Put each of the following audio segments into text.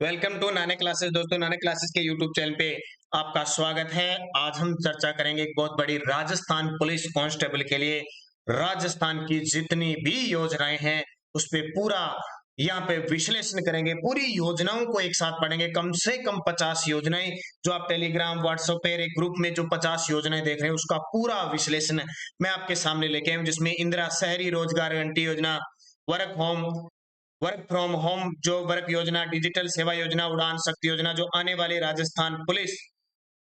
Welcome to नाने classes. दोस्तों, नाने क्लासेस के यूट्यूब चैनल पे आपका स्वागत है। आज हम चर्चा करेंगे एक बहुत बड़ी राजस्थान पुलिस कांस्टेबल के लिए राजस्थान की जितनी भी योजनाएं हैं उस पे पूरा यहाँ पे विश्लेषण करेंगे। पूरी योजनाओं को एक साथ पढ़ेंगे, कम से कम 50 योजनाएं जो आप टेलीग्राम व्हाट्सएप पे एक ग्रुप में जो 50 योजनाएं देख रहे हैं उसका पूरा विश्लेषण मैं आपके सामने लेके आया हूं, जिसमें इंदिरा शहरी रोजगार गारंटी योजना, वर्क फ्रॉम होम जो वर्क योजना, डिजिटल सेवा योजना, उड़ान शक्ति योजना, जो आने वाले राजस्थान पुलिस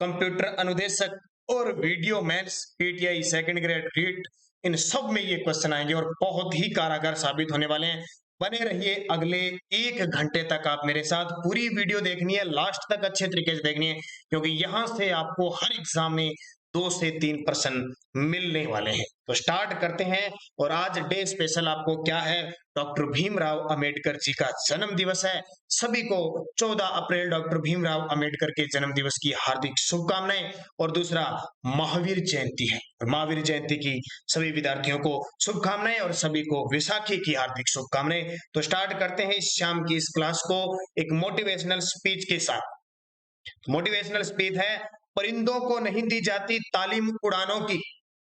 कंप्यूटर अनुदेशक और video maths PTI second grade REET, इन सब में ये क्वेश्चन आएंगे और बहुत ही कारागर साबित होने वाले हैं। बने रहिए, अगले 1 घंटे तक आप मेरे साथ पूरी वीडियो देखनी है, लास्ट तक अच्छे तरीके से देखनी है, क्योंकि यहां से आपको हर एग्जाम में 2 से 3% मिलने वाले हैं। तो स्टार्ट करते हैं। और आज डे स्पेशल आपको क्या है, डॉक्टर भीमराव अंबेडकर जी का जन्म दिवस है। सभी को 14 अप्रैल डॉक्टर भीमराव अंबेडकर के जन्म दिवस की हार्दिक शुभकामनाएं। और दूसरा महावीर जयंती है, महावीर जयंती की सभी विद्यार्थियों को शुभकामनाएं और सभी को विशाखी की हार्दिक शुभकामनाएं। तो स्टार्ट करते हैं इस शाम की इस क्लास को एक मोटिवेशनल स्पीच के साथ। मोटिवेशनल स्पीच है, परिंदों को नहीं दी जाती तालीम उड़ानों की,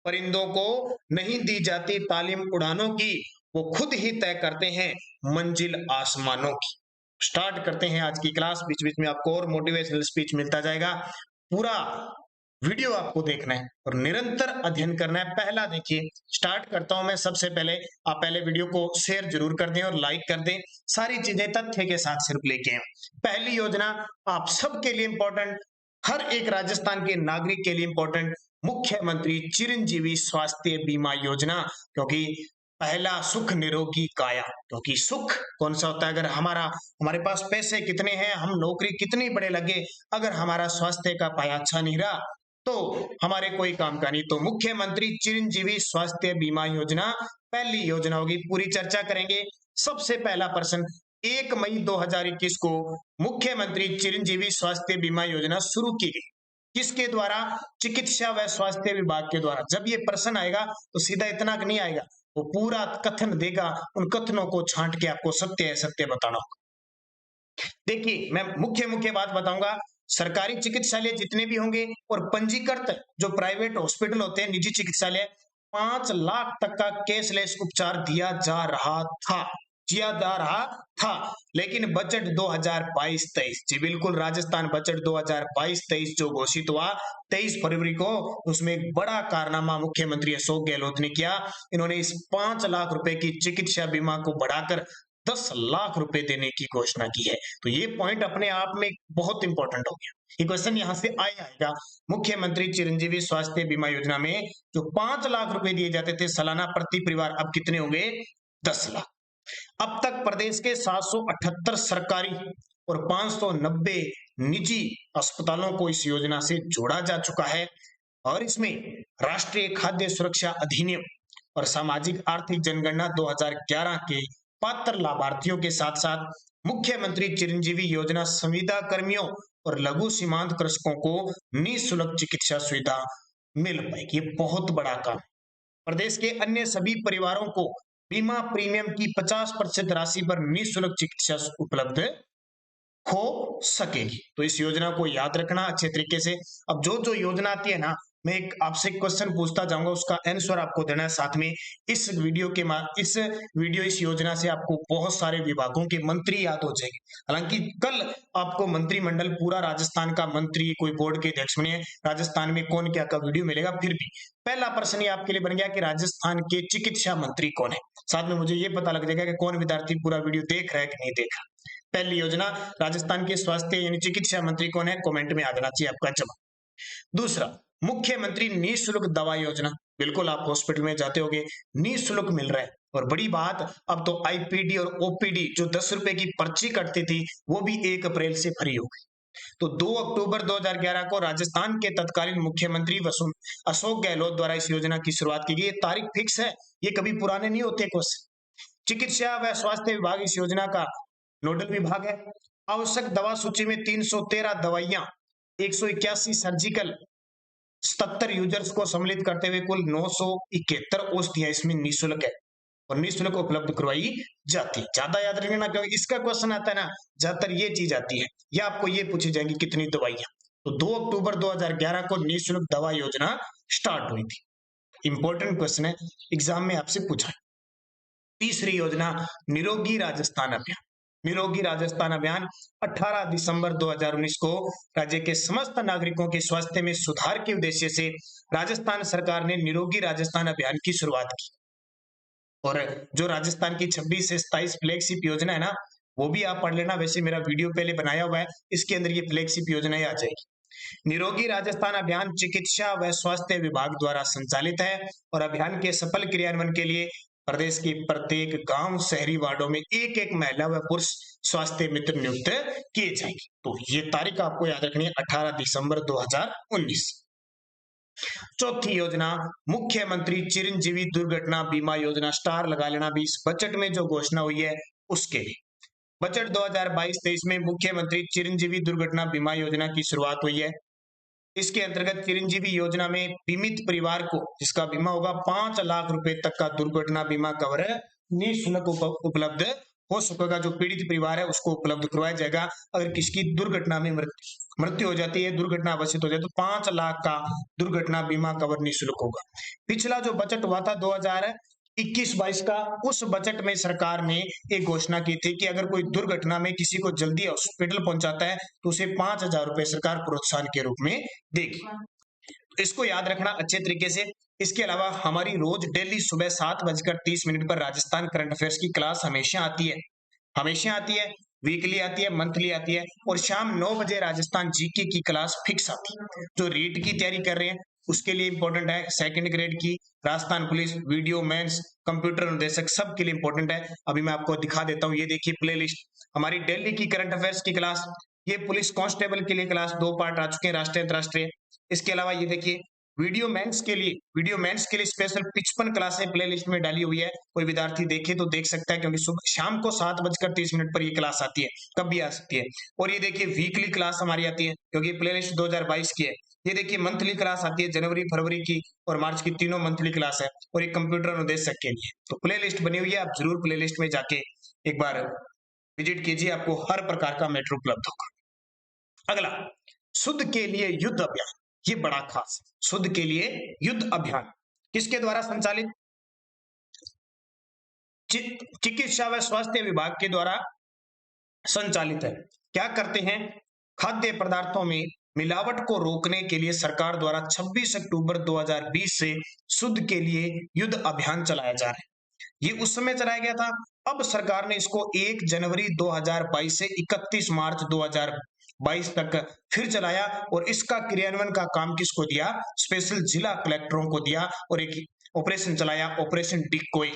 परिंदों को नहीं दी जाती तालीम उड़ानों की, वो खुद ही तय करते हैं मंजिल आसमानों की। स्टार्ट करते हैं आज की क्लास। बीच बीच में आपको और मोटिवेशनल स्पीच मिलता जाएगा। पूरा वीडियो आपको देखना है और निरंतर अध्ययन करना है। पहला देखिए, स्टार्ट करता हूं मैं। सबसे पहले आप पहले वीडियो को शेयर जरूर कर दें और लाइक कर दें। सारी चीजें तथ्य के साथ सिर्फ लेके आए। पहली योजना आप सबके लिए इंपॉर्टेंट, हर एक राजस्थान के नागरिक के लिए इंपॉर्टेंट, मुख्यमंत्री चिरंजीवी स्वास्थ्य बीमा योजना। क्योंकि पहला सुख निरोगी काया, क्योंकि सुख कौन सा होता है, अगर हमारे पास पैसे कितने हैं, हम नौकरी कितनी बड़े लगे, अगर हमारा स्वास्थ्य का पाया अच्छा नहीं रहा तो हमारे कोई काम का नहीं। तो मुख्यमंत्री चिरंजीवी स्वास्थ्य बीमा योजना पहली योजना होगी, पूरी चर्चा करेंगे। सबसे पहला प्रश्न, 1 मई 2021 को मुख्यमंत्री चिरंजीवी स्वास्थ्य बीमा योजना शुरू की गई, किसके द्वारा? चिकित्सा व स्वास्थ्य विभाग के द्वारा। जब ये प्रश्न आएगा तो सीधा इतना नहीं आएगा, वो पूरा कथन देगा, उन कथनों को छांट के आपको सत्य असत्य बताना होगा। देखिए, मैं मुख्य मुख्य बात बताऊंगा। सरकारी चिकित्सालय जितने भी होंगे और पंजीकृत जो प्राइवेट हॉस्पिटल होते हैं, निजी चिकित्सालय, 5 लाख तक का कैशलेस उपचार दिया जा रहा था। लेकिन बजट 2022-23, जी बिल्कुल, राजस्थान बजट 2022-23 जो घोषित हुआ 23 फरवरी को, उसमें एक बड़ा कारनामा मुख्यमंत्री अशोक गहलोत ने किया। इन्होंने इस 5 लाख रुपए की चिकित्सा बीमा को बढ़ाकर 10 लाख रुपए देने की घोषणा की है। तो ये पॉइंट अपने आप में बहुत इंपॉर्टेंट हो गया। ये क्वेश्चन यहां से आएगा। मुख्यमंत्री चिरंजीवी स्वास्थ्य बीमा योजना में जो 5 लाख रुपए दिए जाते थे सालाना प्रति परिवार, अब कितने होंगे? 10 लाख। अब तक प्रदेश के 778 सरकारी और 590 निजी अस्पतालों को इस योजना से जोड़ा जा चुका है। और इसमें राष्ट्रीय खाद्य सुरक्षा अधिनियम और सामाजिक आर्थिक जनगणना 2011 के पात्र लाभार्थियों के साथ साथ मुख्यमंत्री चिरंजीवी योजना संविदा कर्मियों और लघु सीमांत कृषकों को निःशुल्क चिकित्सा सुविधा मिल पाएगी। ये बहुत बड़ा काम। प्रदेश के अन्य सभी परिवारों को बीमा प्रीमियम की 50% राशि पर निःशुल्क चिकित्सा उपलब्ध हो सकेगी। तो इस योजना को याद रखना अच्छे तरीके से। अब जो जो योजना आती है ना, मैं एक आपसे क्वेश्चन पूछता जाऊंगा, उसका आंसर आपको देना है साथ में। इस योजना से आपको बहुत सारे विभागों के मंत्री याद हो जाएंगे। हालांकि कल आपको मंत्रिमंडल पूरा राजस्थान का मंत्री, कोई बोर्ड के अध्यक्ष बने, राजस्थान में कौन क्या का वीडियो मिलेगा। फिर भी पहला प्रश्न ये आपके लिए बन गया कि राजस्थान के चिकित्सा मंत्री कौन है। साथ में मुझे ये पता लग जाएगा कि कौन विद्यार्थी पूरा वीडियो देख रहा है कि नहीं देख रहा। पहली योजना, राजस्थान के स्वास्थ्य यानी चिकित्सा मंत्री कौन है, कमेंट में आ जाना चाहिए आपका जवाब। दूसरा, मुख्यमंत्री निःशुल्क दवा योजना। बिल्कुल, आप हॉस्पिटल में जाते होंगे, निःशुल्क मिल रहा है। और बड़ी बात, अब तो आईपीडी और ओपीडी जो 10 रुपए की पर्ची कटती थी, वो भी 1 अप्रैल से फ्री हो गई। तो 2 अक्टूबर 2011 को राजस्थान के तत्कालीन मुख्यमंत्री अशोक गहलोत द्वारा इस योजना की शुरुआत की गई। तारीख फिक्स है, ये कभी पुराने नहीं होते क्वेश्चन। चिकित्सा व स्वास्थ्य विभाग इस योजना का नोडल विभाग है। आवश्यक दवा सूची में 313 दवाइयां, 181 सर्जिकल, 77 यूजर्स को सम्मिलित करते हुए कुल 971 औषधियां इसमें निःशुल्क है। और निःशुल्क उपलब्ध करवाई जाती है। ज्यादा याद रखना क्योंकि इसका क्वेश्चन आता है ना, ज्यादातर ये चीज आती है, या आपको ये पूछी जाएगी कितनी दवाइयां। तो 2 अक्टूबर 2011 को निःशुल्क दवा योजना स्टार्ट हुई थी। इंपॉर्टेंट क्वेश्चन है, एग्जाम में आपसे पूछा है। तीसरी योजना निरोगी राजस्थान अभियान। निरोगी राजस्थान अभियान 18 दिसंबर 2019 को राज्य के समस्त नागरिकों के स्वास्थ्य में सुधार के उद्देश्य से राजस्थान सरकार ने निरोगी राजस्थान अभियान की शुरुआत की। और जो राजस्थान की 26 से 27 फ्लैगशिप योजना है ना, वो भी आप पढ़ लेना। वैसे मेरा वीडियो पहले बनाया हुआ है, इसके अंदर ये फ्लैगशिप योजनाएं आ जाएगी। निरोगी राजस्थान अभियान चिकित्सा व स्वास्थ्य विभाग द्वारा संचालित है और अभियान के सफल क्रियान्वयन के लिए प्रदेश के प्रत्येक गांव, शहरी वार्डों में एक एक महिला व पुरुष स्वास्थ्य मित्र नियुक्त किए जाएंगे। तो ये तारीख आपको याद रखनी है, 18 दिसंबर 2019। चौथी योजना मुख्यमंत्री चिरंजीवी दुर्घटना बीमा योजना। स्टार लगा लेना भी, इस बजट में जो घोषणा हुई है उसके लिए। बजट 2022-23 में मुख्यमंत्री चिरंजीवी दुर्घटना बीमा योजना की शुरुआत हुई है। इसके अंतर्गत चिरंजीवी योजना में बीमित परिवार को, जिसका बीमा होगा, 5 लाख रुपए तक का दुर्घटना बीमा कवर निःशुल्क उपलब्ध हो सकेगा। जो पीड़ित परिवार है उसको उपलब्ध करवाया जाएगा। अगर किसकी दुर्घटना में मृत्यु हो जाती है, दुर्घटना अवस्थित हो जाए, तो 5 लाख का दुर्घटना बीमा कवर निःशुल्क होगा। पिछला जो बजट हुआ था 2021-22 का, उस बजट में सरकार ने एक घोषणा की थी कि अगर कोई दुर्घटना में किसी को जल्दी हॉस्पिटल पहुंचाता है तो उसे 5,000 रुपए सरकार प्रोत्साहन के रूप में देगी। इसको याद रखना अच्छे तरीके से। इसके अलावा हमारी रोज डेली सुबह 7:30 पर राजस्थान करंट अफेयर्स की क्लास हमेशा आती है, हमेशा आती है, वीकली आती है, मंथली आती है। और शाम 9 बजे राजस्थान जीके की क्लास फिक्स आती है। जो रीट की तैयारी कर रहे हैं उसके लिए इंपॉर्टेंट है। सेकंड ग्रेड की, Rajasthan police, VDO mains, computer निर्देशक, सब के लिए इंपॉर्टेंट है। अभी मैं आपको दिखा देता हूँ, ये देखिए प्लेलिस्ट हमारी डेली की करंट अफेयर्स की क्लास। ये पुलिस कांस्टेबल के लिए क्लास 2 पार्ट आ चुके हैं, राष्ट्रीय अंतरराष्ट्रीय। इसके अलावा ये देखिए वीडियो मेंस के लिए स्पेशल 55 क्लासें प्लेलिस्ट में डाली हुई है। कोई विद्यार्थी देखे तो देख सकता है, क्योंकि सुबह शाम को 7:30 पर ये क्लास आती है, कब भी आ सकती है। और ये देखिए वीकली क्लास हमारी आती है, क्योंकि प्लेलिस्ट 2022 की है। ये देखिए मंथली क्लास आती है, जनवरी, फरवरी की और मार्च की, तीनों मंथली क्लास है। और ये कंप्यूटर अनुदेशक के लिए तो प्लेलिस्ट बनी हुई है, आप जरूर प्लेलिस्ट में जाके एक बार विजिट कीजिए, आपको हर प्रकार का मैटर उपलब्ध होगा। अगला, शुद्ध के लिए युद्ध अभियान। ये बड़ा खास, शुद्ध के लिए युद्ध अभियान किसके द्वारा संचालित? चिकित्सा व स्वास्थ्य विभाग के द्वारा संचालित है। क्या करते हैं? खाद्य पदार्थों में मिलावट को रोकने के लिए सरकार द्वारा 26 अक्टूबर 2020 से शुद्ध के लिए युद्ध अभियान चलाया जा रहा है। ये उस समय चलाया गया था, अब सरकार ने इसको 1 जनवरी 2022 से 31 मार्च 2022 तक फिर चलाया। और इसका क्रियान्वयन का काम किसको दिया? स्पेशल जिला कलेक्टरों को दिया। और एक ऑपरेशन चलाया, ऑपरेशन डिकोई,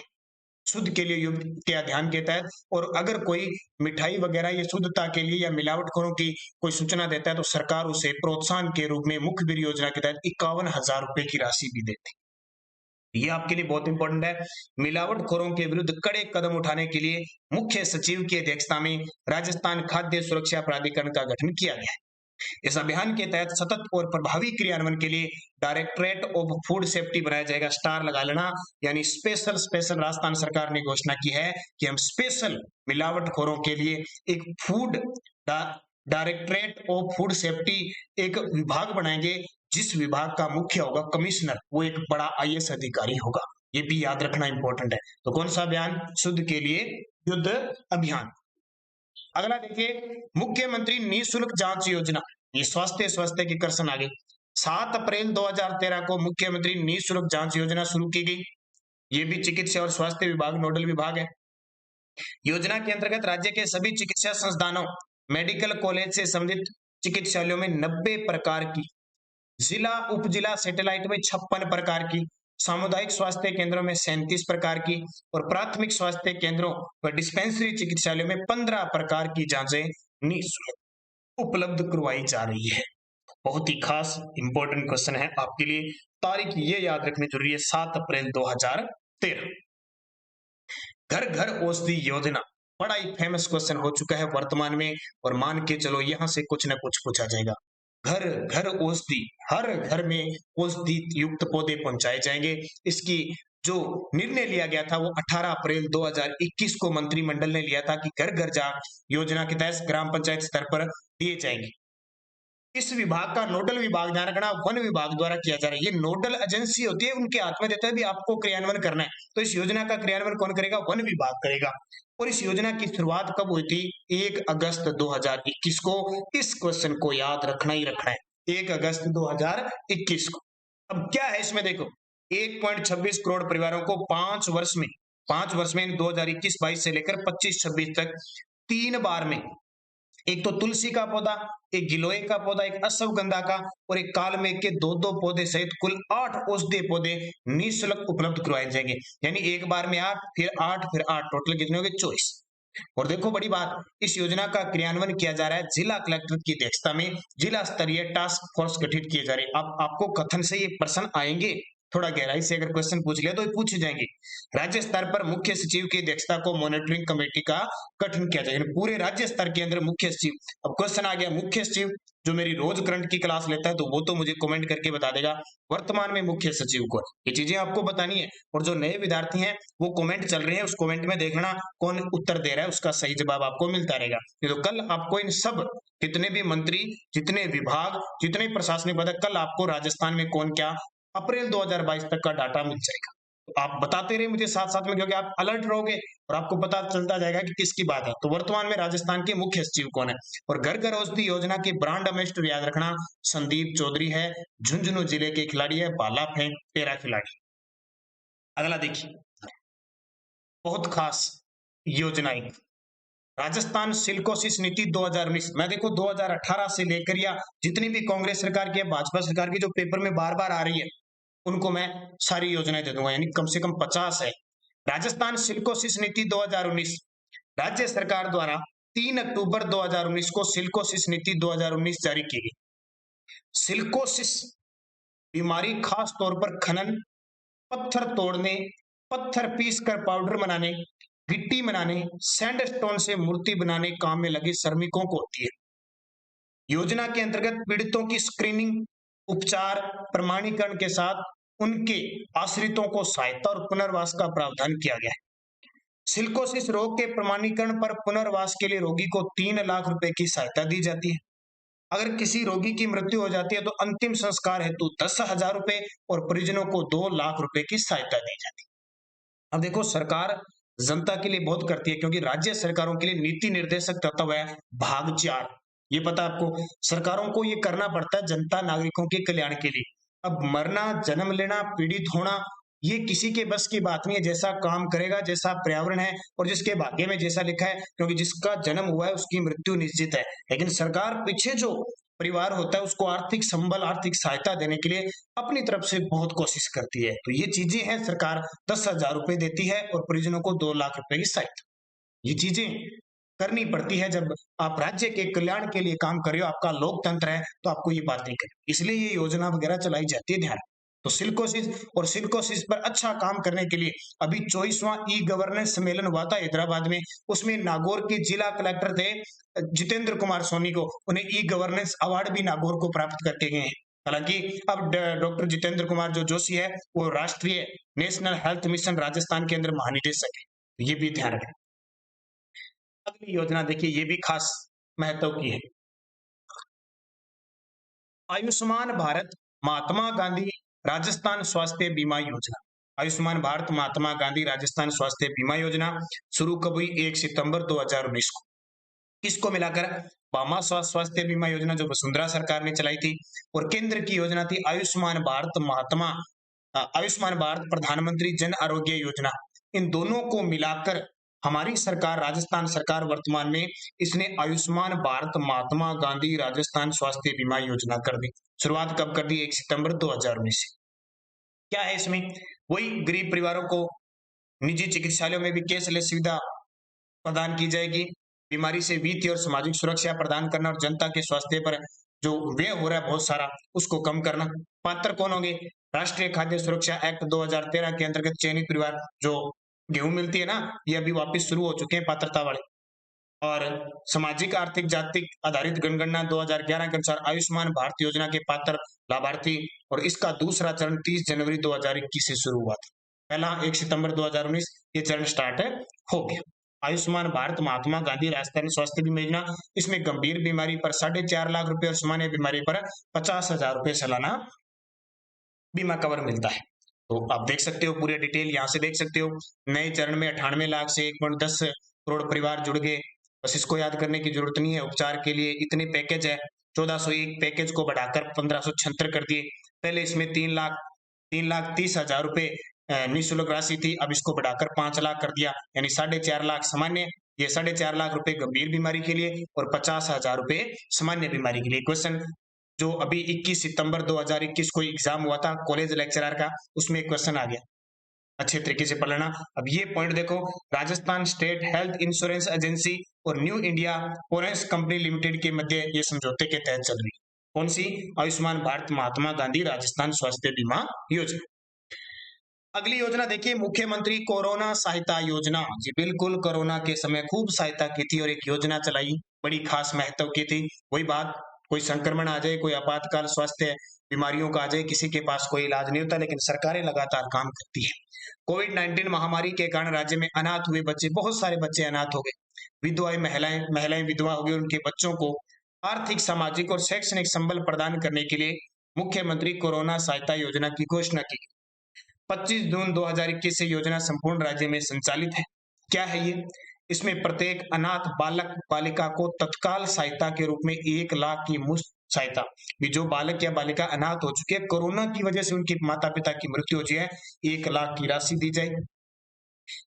शुद्ध के लिए युद्ध के अभियान के तहत। और अगर कोई मिठाई वगैरह ये शुद्धता के लिए या मिलावटखोरों की कोई सूचना देता है तो सरकार उसे प्रोत्साहन के रूप में मुखबिर योजना के तहत 51,000 रुपए की राशि भी देती। ये आपके लिए बहुत इंपॉर्टेंट है। मिलावटखोरों के विरुद्ध कड़े कदम उठाने के लिए मुख्य सचिव की अध्यक्षता में राजस्थान खाद्य सुरक्षा प्राधिकरण का गठन किया गया है। इस अभियान के तहत सतत और प्रभावी क्रियान्वयन के लिए डायरेक्टरेट ऑफ फूड सेफ्टी बनाया जाएगा। स्टार लगा लेना, यानी स्पेशल राजस्थान सरकार ने घोषणा की है कि हम स्पेशल मिलावटखोरों के लिए एक food directorate of food safety एक विभाग बनाएंगे, जिस विभाग का मुख्य होगा कमिश्नर, वो एक बड़ा आईएएस अधिकारी होगा। ये भी याद रखना इंपॉर्टेंट है। तो कौन सा अभियान? शुद्ध के लिए युद्ध अभियान। अगला देखिए, मुख्यमंत्री निःशुल्क जांच योजना। ये स्वास्थ्य के क्वेश्चन आगे। 7 अप्रैल 2013 को मुख्यमंत्री निःशुल्क जांच योजना शुरू की गई। ये भी चिकित्सा और स्वास्थ्य विभाग नोडल विभाग है। योजना के अंतर्गत राज्य के सभी चिकित्सा संस्थानों, मेडिकल कॉलेज से संबंधित चिकित्सालयों में 90 प्रकार की, जिला उप जिला सैटेलाइट में 56 प्रकार की, सामुदायिक स्वास्थ्य केंद्रों में 37 प्रकार की और प्राथमिक स्वास्थ्य केंद्रों व डिस्पेंसरी चिकित्सालयों में 15 प्रकार की जांचें निःशुल्क उपलब्ध करवाई जा रही है। बहुत ही खास इंपॉर्टेंट क्वेश्चन है आपके लिए। तारीख ये याद रखनी जरूरी है, 7 अप्रैल 2013। घर घर औषधि योजना बड़ा ही फेमस क्वेश्चन हो चुका है वर्तमान में, और मान के चलो यहां से कुछ ना कुछ पूछा जाएगा। घर घर औषधि, हर घर में औषधि युक्त पौधे पहुंचाए जाएंगे। इसकी जो निर्णय लिया गया था वो 18 अप्रैल 2021 को मंत्रिमंडल ने लिया था कि घर घर जा योजना के तहत ग्राम पंचायत स्तर पर दिए जाएंगे। इस विभाग का नोडल विभाग ध्यान रखना वन विभाग द्वारा किया जा रहा है। ये नोडल एजेंसी होती है, उनके हाथ में देता है भी आपको क्रियान्वयन करना है, तो इस योजना का क्रियान्वयन कौन करेगा? वन विभाग करेगा। और इस योजना की शुरुआत कब हुई थी? 1 अगस्त 2021 को। इस क्वेश्चन को याद रखना ही रखना है, 1 अगस्त 2021 को। अब क्या है इसमें देखो, 1.26 करोड़ परिवारों को 5 वर्ष में 2021-22 से लेकर 25-26 तक 3 बार में, एक तो तुलसी का पौधा, एक गिलोय का पौधा, एक अश्वगंधा का और एक कालमेघ के 2-2 पौधे सहित कुल 8 औषधीय पौधे निःशुल्क उपलब्ध करवाए जाएंगे। यानी एक बार में 8, फिर 8, फिर 8, टोटल कितने हो गए? 24। और देखो बड़ी बात, इस योजना का क्रियान्वयन किया जा रहा है जिला कलेक्टर की अध्यक्षता में, जिला स्तरीय टास्क फोर्स गठित किए जा रहे हैं। अब आपको कथन से ये प्रश्न आएंगे, थोड़ा गहराई से अगर क्वेश्चन पूछ लिया तो पूछ जाएंगे। राज्य स्तर पर मुख्य सचिव की अध्यक्षता को मॉनिटरिंग कमेटी का गठन किया जाएगा, पूरे राज्य स्तर के अंदर मुख्य सचिव। अब क्वेश्चन आ गया, मुख्य सचिव जो मेरी रोज करंट की क्लास लेता है तो वो तो मुझे कमेंट करके बता देगा वर्तमान में मुख्य सचिव कौन, ये चीजें आपको बतानी है। और जो नए विद्यार्थी हैं वो कमेंट चल रहे हैं, उस कमेंट में देखना कौन उत्तर दे रहा है, उसका सही जवाब आपको मिलता रहेगा। नहीं तो कल आपको इन सब, जितने भी मंत्री, जितने विभाग, जितने प्रशासनिक पद, कल आपको राजस्थान में कौन क्या अप्रैल 2022 तक का डाटा मिल जाएगा। तो आप बताते रहे मुझे साथ साथ में, क्योंकि आप अलर्ट रहोगे और आपको पता चलता जाएगा कि किसकी बात है। तो वर्तमान में राजस्थान के मुख्य सचिव कौन है? और घर घर औषधि योजना की ब्रांड एम्बेसडर याद रखना संदीप चौधरी है, झुंझुनू जिले के खिलाड़ी है, भाला फेंक पैरा खिलाड़ी। अगला देखिए, बहुत खास योजना, राजस्थान सिल्कोसिस नीति 2019। मैं देखो 2018 से लेकर या जितनी भी कांग्रेस सरकार की, भाजपा सरकार की जो पेपर में बार बार आ रही है, उनको मैं सारी योजनाएं दे दूंगा, यानी कम से कम 50 है। राजस्थान सिल्कोसिस नीति 2019, राज्य सरकार द्वारा 3 अक्टूबर 2019 को सिल्कोसिस नीति 2019 जारी की गई। सिल्कोसिस बीमारी खास तौर पर खनन, पत्थर तोड़ने, पत्थर पीस कर पाउडर बनाने, गिट्टी बनाने, सैंडस्टोन से मूर्ति बनाने काम में लगे श्रमिकों को होती है। योजना के अंतर्गत पीड़ितों की स्क्रीनिंग, उपचार, प्रमाणीकरण के साथ उनके आश्रितों को सहायता और पुनर्वास का प्रावधान किया गया है। सिल्कोसिस रोग के प्रमाणीकरण पर पुनर्वास के लिए रोगी को 3 लाख रुपए की सहायता दी जाती है। अगर किसी रोगी की मृत्यु हो जाती है तो अंतिम संस्कार हेतु 10,000 रुपए और परिजनों को 2 लाख रुपए की सहायता दी जाती है। अब देखो, सरकार जनता के लिए बहुत करती है, क्योंकि राज्य सरकारों के लिए नीति निर्देशक तत्व है भाग 4। ये पता आपको, सरकारों को ये करना पड़ता है जनता नागरिकों के कल्याण के लिए। अब मरना, जन्म लेना, पीड़ित होना, ये किसी के बस की बात नहीं है। जैसा काम करेगा, जैसा पर्यावरण है और जिसके भाग्य में जैसा लिखा है, क्योंकि जिसका जन्म हुआ है उसकी मृत्यु निश्चित है। लेकिन सरकार पीछे जो परिवार होता है उसको आर्थिक संबल, आर्थिक सहायता देने के लिए अपनी तरफ से बहुत कोशिश करती है। तो ये चीजें हैं, सरकार 10,000 रुपए देती है और परिजनों को 2 लाख रुपए की सहायता। ये चीजें करनी पड़ती है जब आप राज्य के कल्याण के लिए काम कर रहे हो, आपका लोकतंत्र है, तो आपको ये बातें करनी, इसलिए ये योजना वगैरह चलाई जाती है, ध्यान। तो सिल्कोसिस और सिल्कोसिस पर अच्छा काम करने के लिए अभी 24वां ई गवर्नेंस सम्मेलन हुआ था हैदराबाद में। उसमें नागौर के जिला कलेक्टर थे जितेंद्र कुमार सोनी को, उन्हें ई गवर्नेंस अवार्ड भी नागौर को प्राप्त करके गए हैं। हालांकि अब डॉक्टर जितेंद्र कुमार जो जोशी है वो राष्ट्रीय नेशनल हेल्थ मिशन राजस्थान के अंदर महानिदेशक है, ये भी ध्यान रखें। अगली योजना देखिए, ये भी खास महत्व की है, आयुष्मान भारत महात्मा गांधी राजस्थान स्वास्थ्य बीमा योजना। आयुष्मान भारत महात्मा गांधी राजस्थान स्वास्थ्य बीमा योजना शुरू कब हुई? 1 सितंबर 2019 को। इसको मिलाकर बामा स्वास्थ्य बीमा योजना जो वसुंधरा सरकार ने चलाई थी, और केंद्र की योजना थी आयुष्मान भारत प्रधानमंत्री जन आरोग्य योजना। इन दोनों को मिलाकर हमारी सरकार, राजस्थान सरकार वर्तमान में इसने आयुष्मान भारत महात्मा गांधी राजस्थान स्वास्थ्य बीमा योजना कर दी। शुरुआत कब कर दी? 1 सितंबर 2019 से। क्या है इसमें? वही गरीब परिवारों को निजी चिकित्सालयों में भी कैशलेस सुविधा प्रदान की जाएगी, बीमारी से वित्तीय और सामाजिक सुरक्षा प्रदान करना, और जनता के स्वास्थ्य पर जो व्यय हो रहा है बहुत सारा उसको कम करना। पात्र कौन होंगे? राष्ट्रीय खाद्य सुरक्षा एक्ट 2013 के अंतर्गत चयनित परिवार, जो गेहूं मिलती है ना, ये अभी वापस शुरू हो चुके हैं पात्रता वाले। और सामाजिक आर्थिक जाति आधारित जनगणना 2011 के अनुसार आयुष्मान भारत योजना के पात्र लाभार्थी, और इसका दूसरा चरण 30 जनवरी 2021 से शुरू हुआ था। पहला 1 सितंबर 2019 ये चरण स्टार्ट हो गया। आयुष्मान भारत महात्मा गांधी राष्ट्रीय स्वास्थ्य बीमा योजना, इसमें गंभीर बीमारी पर 4.5 लाख रुपए और सामान्य बीमारी पर 50,000 रुपए सालाना बीमा कवर मिलता है। तो आप देख सकते हो पूरे डिटेल यहाँ से देख सकते हो। नए चरण में 98 लाख से 1.10 करोड़ परिवार जुड़ गए। बस इसको याद करने की जरूरत नहीं है। उपचार के लिए इतने पैकेज है, 1401 पैकेज को बढ़ाकर 1576 कर दिए। पहले इसमें 3,30,000 रुपए निःशुल्क राशि थी, अब इसको बढ़ाकर 5 लाख कर दिया, यानी 4.5 लाख सामान्य, ये 4.5 लाख रुपए गंभीर बीमारी के लिए और 50,000 रुपए सामान्य बीमारी के लिए। क्वेश्चन जो अभी 21 सितंबर 2021 को एग्जाम हुआ था कॉलेज लेक्चरर का, उसमें क्वेश्चन आ गया, अच्छे तरीके से पढ़ लेना। अब ये पॉइंट देखो, Rajasthan state health insurance agency और न्यू इंडिया फॉरेंस कंपनी लिमिटेड के मध्य ये समझौते के तहत चल रही। कौन सी? आयुष्मान भारत महात्मा गांधी राजस्थान स्वास्थ्य बीमा योजना। अगली योजना देखिए, मुख्यमंत्री कोरोना सहायता योजना। जी बिल्कुल, कोरोना के समय खूब सहायता की थी और एक योजना चलाई, बड़ी खास महत्व की थी। वही बात, कोई संक्रमण आ जाए, कोई आपातकाल स्वास्थ्य बीमारियों का आ जाए, किसी के पास कोई इलाज नहीं होता, लेकिन सरकारें लगातार काम करती है। कोविड-19 महामारी के कारण राज्य में अनाथ हुए बच्चे, बहुत सारे बच्चे अनाथ हो गए। विधवाएं, महिलाएं विधवा हो गई, उनके बच्चों को आर्थिक, सामाजिक और शैक्षणिक संबल प्रदान करने के लिए मुख्यमंत्री कोरोना सहायता योजना की घोषणा की। 25 जून 2021 से योजना संपूर्ण राज्य में संचालित है। क्या है ये? इसमें प्रत्येक अनाथ बालक बालिका को तत्काल सहायता के रूप में 1 लाख की मुफ्त सहायता, जो बालक या बालिका अनाथ हो चुके हैं, कोरोना की वजह से उनके माता पिता की मृत्यु हो जाए, 1 लाख की राशि दी जाए।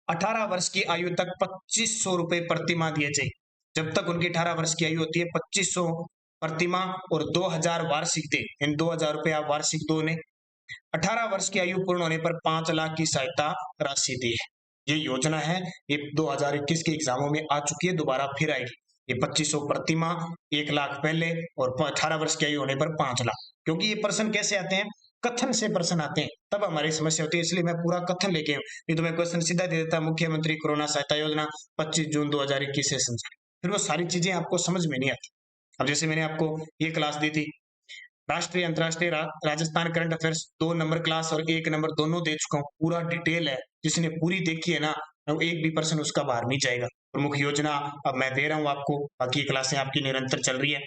18 वर्ष की आयु तक 2500 रुपए प्रतिमाह दिए जाए। जब तक उनकी 18 वर्ष की आयु होती है 2500 प्रतिमाह और 2000 वार्षिक दे, इन 2000 रुपए आप वार्षिक दो ने। 18 वर्ष की आयु पूर्ण होने पर 5 लाख की सहायता राशि दी है। ये योजना है, ये 2021 के एग्जामों में आ चुकी है, दोबारा फिर आएगी। ये 2500 प्रतिमाह, 1 लाख पहले और 18 वर्ष की आयु होने पर 5 लाख। क्योंकि ये प्रश्न कैसे आते हैं? कथन से प्रश्न आते हैं, तब हमारी समस्या होती है, इसलिए मैं पूरा कथन लेके नहीं तो मैं क्वेश्चन सीधा दे देता, मुख्यमंत्री कोरोना सहायता योजना 25 जून 2021 से संचालित। फिर वो सारी चीजें आपको समझ में नहीं आती। अब जैसे मैंने आपको ये क्लास दी थी, राष्ट्रीय अंतरराष्ट्रीय Rajasthan current affairs 2 number class और 1 नंबर दोनों दे चुका हूँ, पूरा डिटेल है। जिसने पूरी देखी है ना, एक भी पर्सन उसका बाहर नहीं जाएगा। प्रमुख योजना अब मैं दे रहा हूँ आपको, बाकी क्लासें आपकी निरंतर चल रही है।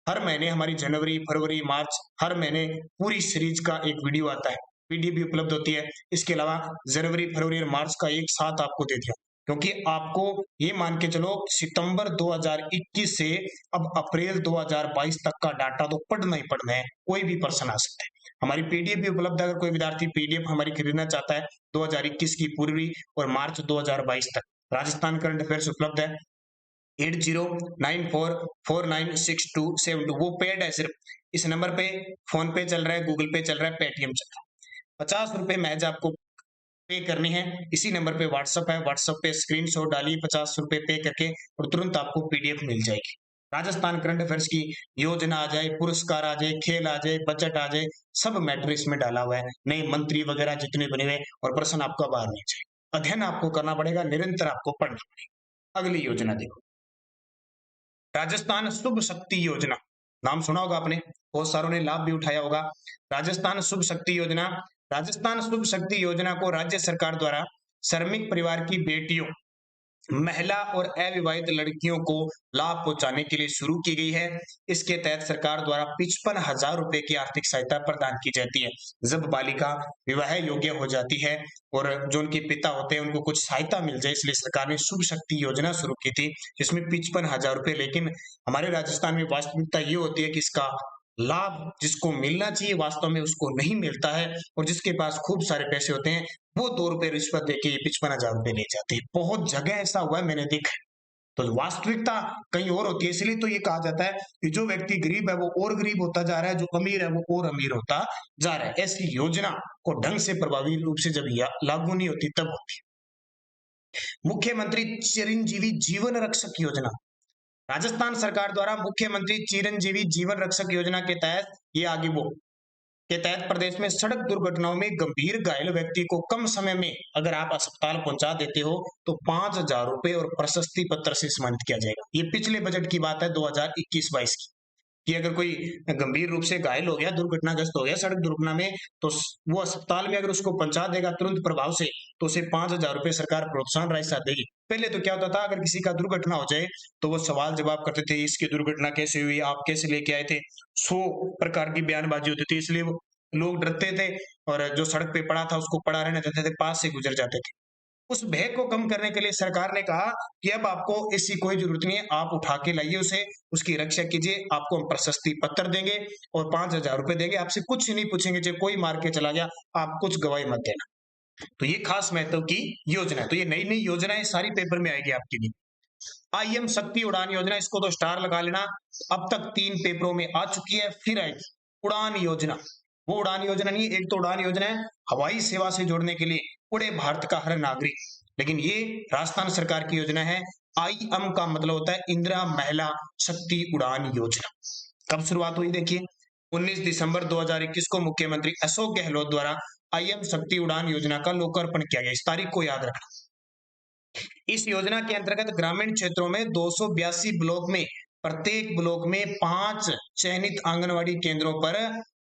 हर महीने हमारी जनवरी, फरवरी, मार्च, हर महीने पूरी सीरीज का एक वीडियो आता है, पीडीएफ भी उपलब्ध होती है। इसके अलावा जनवरी, फरवरी और मार्च का एक साथ आपको दे दिया, क्योंकि आपको ये मान के चलो सितंबर 2021 से अब अप्रैल 2022 तक का डाटा तो पढ़ना ही पढ़ना है, कोई भी पर्सन आ सकता है। हमारी पीडीएफ भी उपलब्ध है, अगर कोई विद्यार्थी पीडीएफ हमारी खरीदना चाहता है 2021 की पूर्वी और मार्च 2022 तक, राजस्थान करंट अफेयर्स उपलब्ध है 8094496272, वो पेड है सिर्फ। इस नंबर पे फोन पे चल रहा है, गूगल पे चल रहा है, पेटीएम चल रहा है। 50 रुपए महज आपको पे करने हैं। इसी नंबर पे व्हाट्सएप है, व्हाट्सएप पे स्क्रीनशॉट डालिए 50 रुपए पे करके और तुरंत आपको पीडीएफ मिल जाएगी। राजस्थान करंट अफेयर्स की योजना आ जाए, पुरस्कार आ जाए, खेल आ जाए, बजट आ जाए, सब मैटर इसमें डाला हुआ है। नए मंत्री वगैरह जितने बने हुए और प्रश्न आपका बाहर नहीं जाए। अध्ययन आपको करना पड़ेगा, निरंतर आपको पढ़ना पड़ेगा। अगली योजना देखो, राजस्थान शुभ शक्ति योजना। नाम सुना होगा आपने, बहुत सारों ने लाभ भी उठाया होगा। राजस्थान शुभ शक्ति योजना, राजस्थान शुभ शक्ति योजना को राज्य सरकार द्वारा श्रमिक परिवार की बेटियों, महिला और अविवाहित लड़कियों को लाभ पहुंचाने के लिए शुरू की गई है। इसके तहत सरकार द्वारा 55,000 रुपए की आर्थिक सहायता प्रदान की जाती है जब बालिका विवाह योग्य हो जाती है और जो उनके पिता होते हैं उनको कुछ सहायता मिल जाए, इसलिए सरकार ने शुभ शक्ति योजना शुरू की थी, जिसमें 55,000 रुपए। लेकिन हमारे राजस्थान में वास्तविकता ये होती है कि इसका लाभ जिसको मिलना चाहिए वास्तव में उसको नहीं मिलता है, और जिसके पास खूब सारे पैसे होते हैं वो 2 रुपए रिश्वत देके 55,000 रुपए ले जाते हैं। बहुत जगह ऐसा हुआ है, मैंने देखा है। तो वास्तविकता कहीं और होती है, इसलिए तो ये कहा जाता है कि जो व्यक्ति गरीब है वो और गरीब होता जा रहा है, जो अमीर है वो और अमीर होता जा रहा है। ऐसी योजना को ढंग से प्रभावी रूप से जब लागू नहीं होती तब होती है। मुख्यमंत्री चिरंजीवी जीवन रक्षक योजना, राजस्थान सरकार द्वारा मुख्यमंत्री चिरंजीवी जीवन रक्षक योजना के तहत ये आगे वो के तहत प्रदेश में सड़क दुर्घटनाओं में गंभीर घायल व्यक्ति को कम समय में अगर आप अस्पताल पहुंचा देते हो तो 5,000 रुपए और प्रशस्ति पत्र से सम्मानित किया जाएगा। ये पिछले बजट की बात है 2021-22 की। कि अगर कोई गंभीर रूप से घायल हो गया, दुर्घटनाग्रस्त हो गया सड़क दुर्घटना में, तो वो अस्पताल में अगर उसको पहुंचा देगा तुरंत प्रभाव से, तो उसे 5,000 रुपए सरकार प्रोत्साहन राशि देगी। पहले तो क्या होता था, अगर किसी का दुर्घटना हो जाए तो वो सवाल जवाब करते थे, इसकी दुर्घटना कैसे हुई, आप कैसे लेके आए थे, 100 प्रकार की बयानबाजी होती थी, इसलिए वो लोग डरते थे और जो सड़क पे पड़ा था उसको पड़ा रहने देते थे, पास से गुजर जाते थे। उस भय को कम करने के लिए सरकार ने कहा कि अब आपको इसकी कोई जरूरत नहीं है, आप उठा के लाइए उसे, उसकी रक्षा कीजिए, आपको हम प्रशस्ति पत्र देंगे और 5,000 रुपए देंगे, आपसे कुछ नहीं पूछेंगे, चाहे कोई मार के चला गया, आप कुछ गवाही मत देना। तो ये खास महत्व की योजना है। तो ये नई नई योजनाएं सारी पेपर में आएगी आपके लिए। आईएम शक्ति उड़ान योजना, इसको तो स्टार लगा लेना, अब तक 3 पेपरों में आ चुकी है, फिर आएगी उड़ान योजना। वो उड़ान योजना नहीं, एक तो उड़ान योजना है हवाई सेवा से जोड़ने के लिए, उड़े भारत का हर नागरिक, लेकिन ये राजस्थान सरकार की योजना है। आईएम का मतलब होता है इंदिरा महिला शक्ति उड़ान योजना। कब शुरुआत हुई देखिए, 19 दिसंबर 2021 को मुख्यमंत्री अशोक गहलोत द्वारा आईएम शक्ति उड़ान योजना का लोकार्पण किया गया। इस तारीख को याद रखना। इस योजना के अंतर्गत ग्रामीण क्षेत्रों में 282 ब्लॉक में, प्रत्येक ब्लॉक में 5 चयनित आंगनवाड़ी केंद्रों पर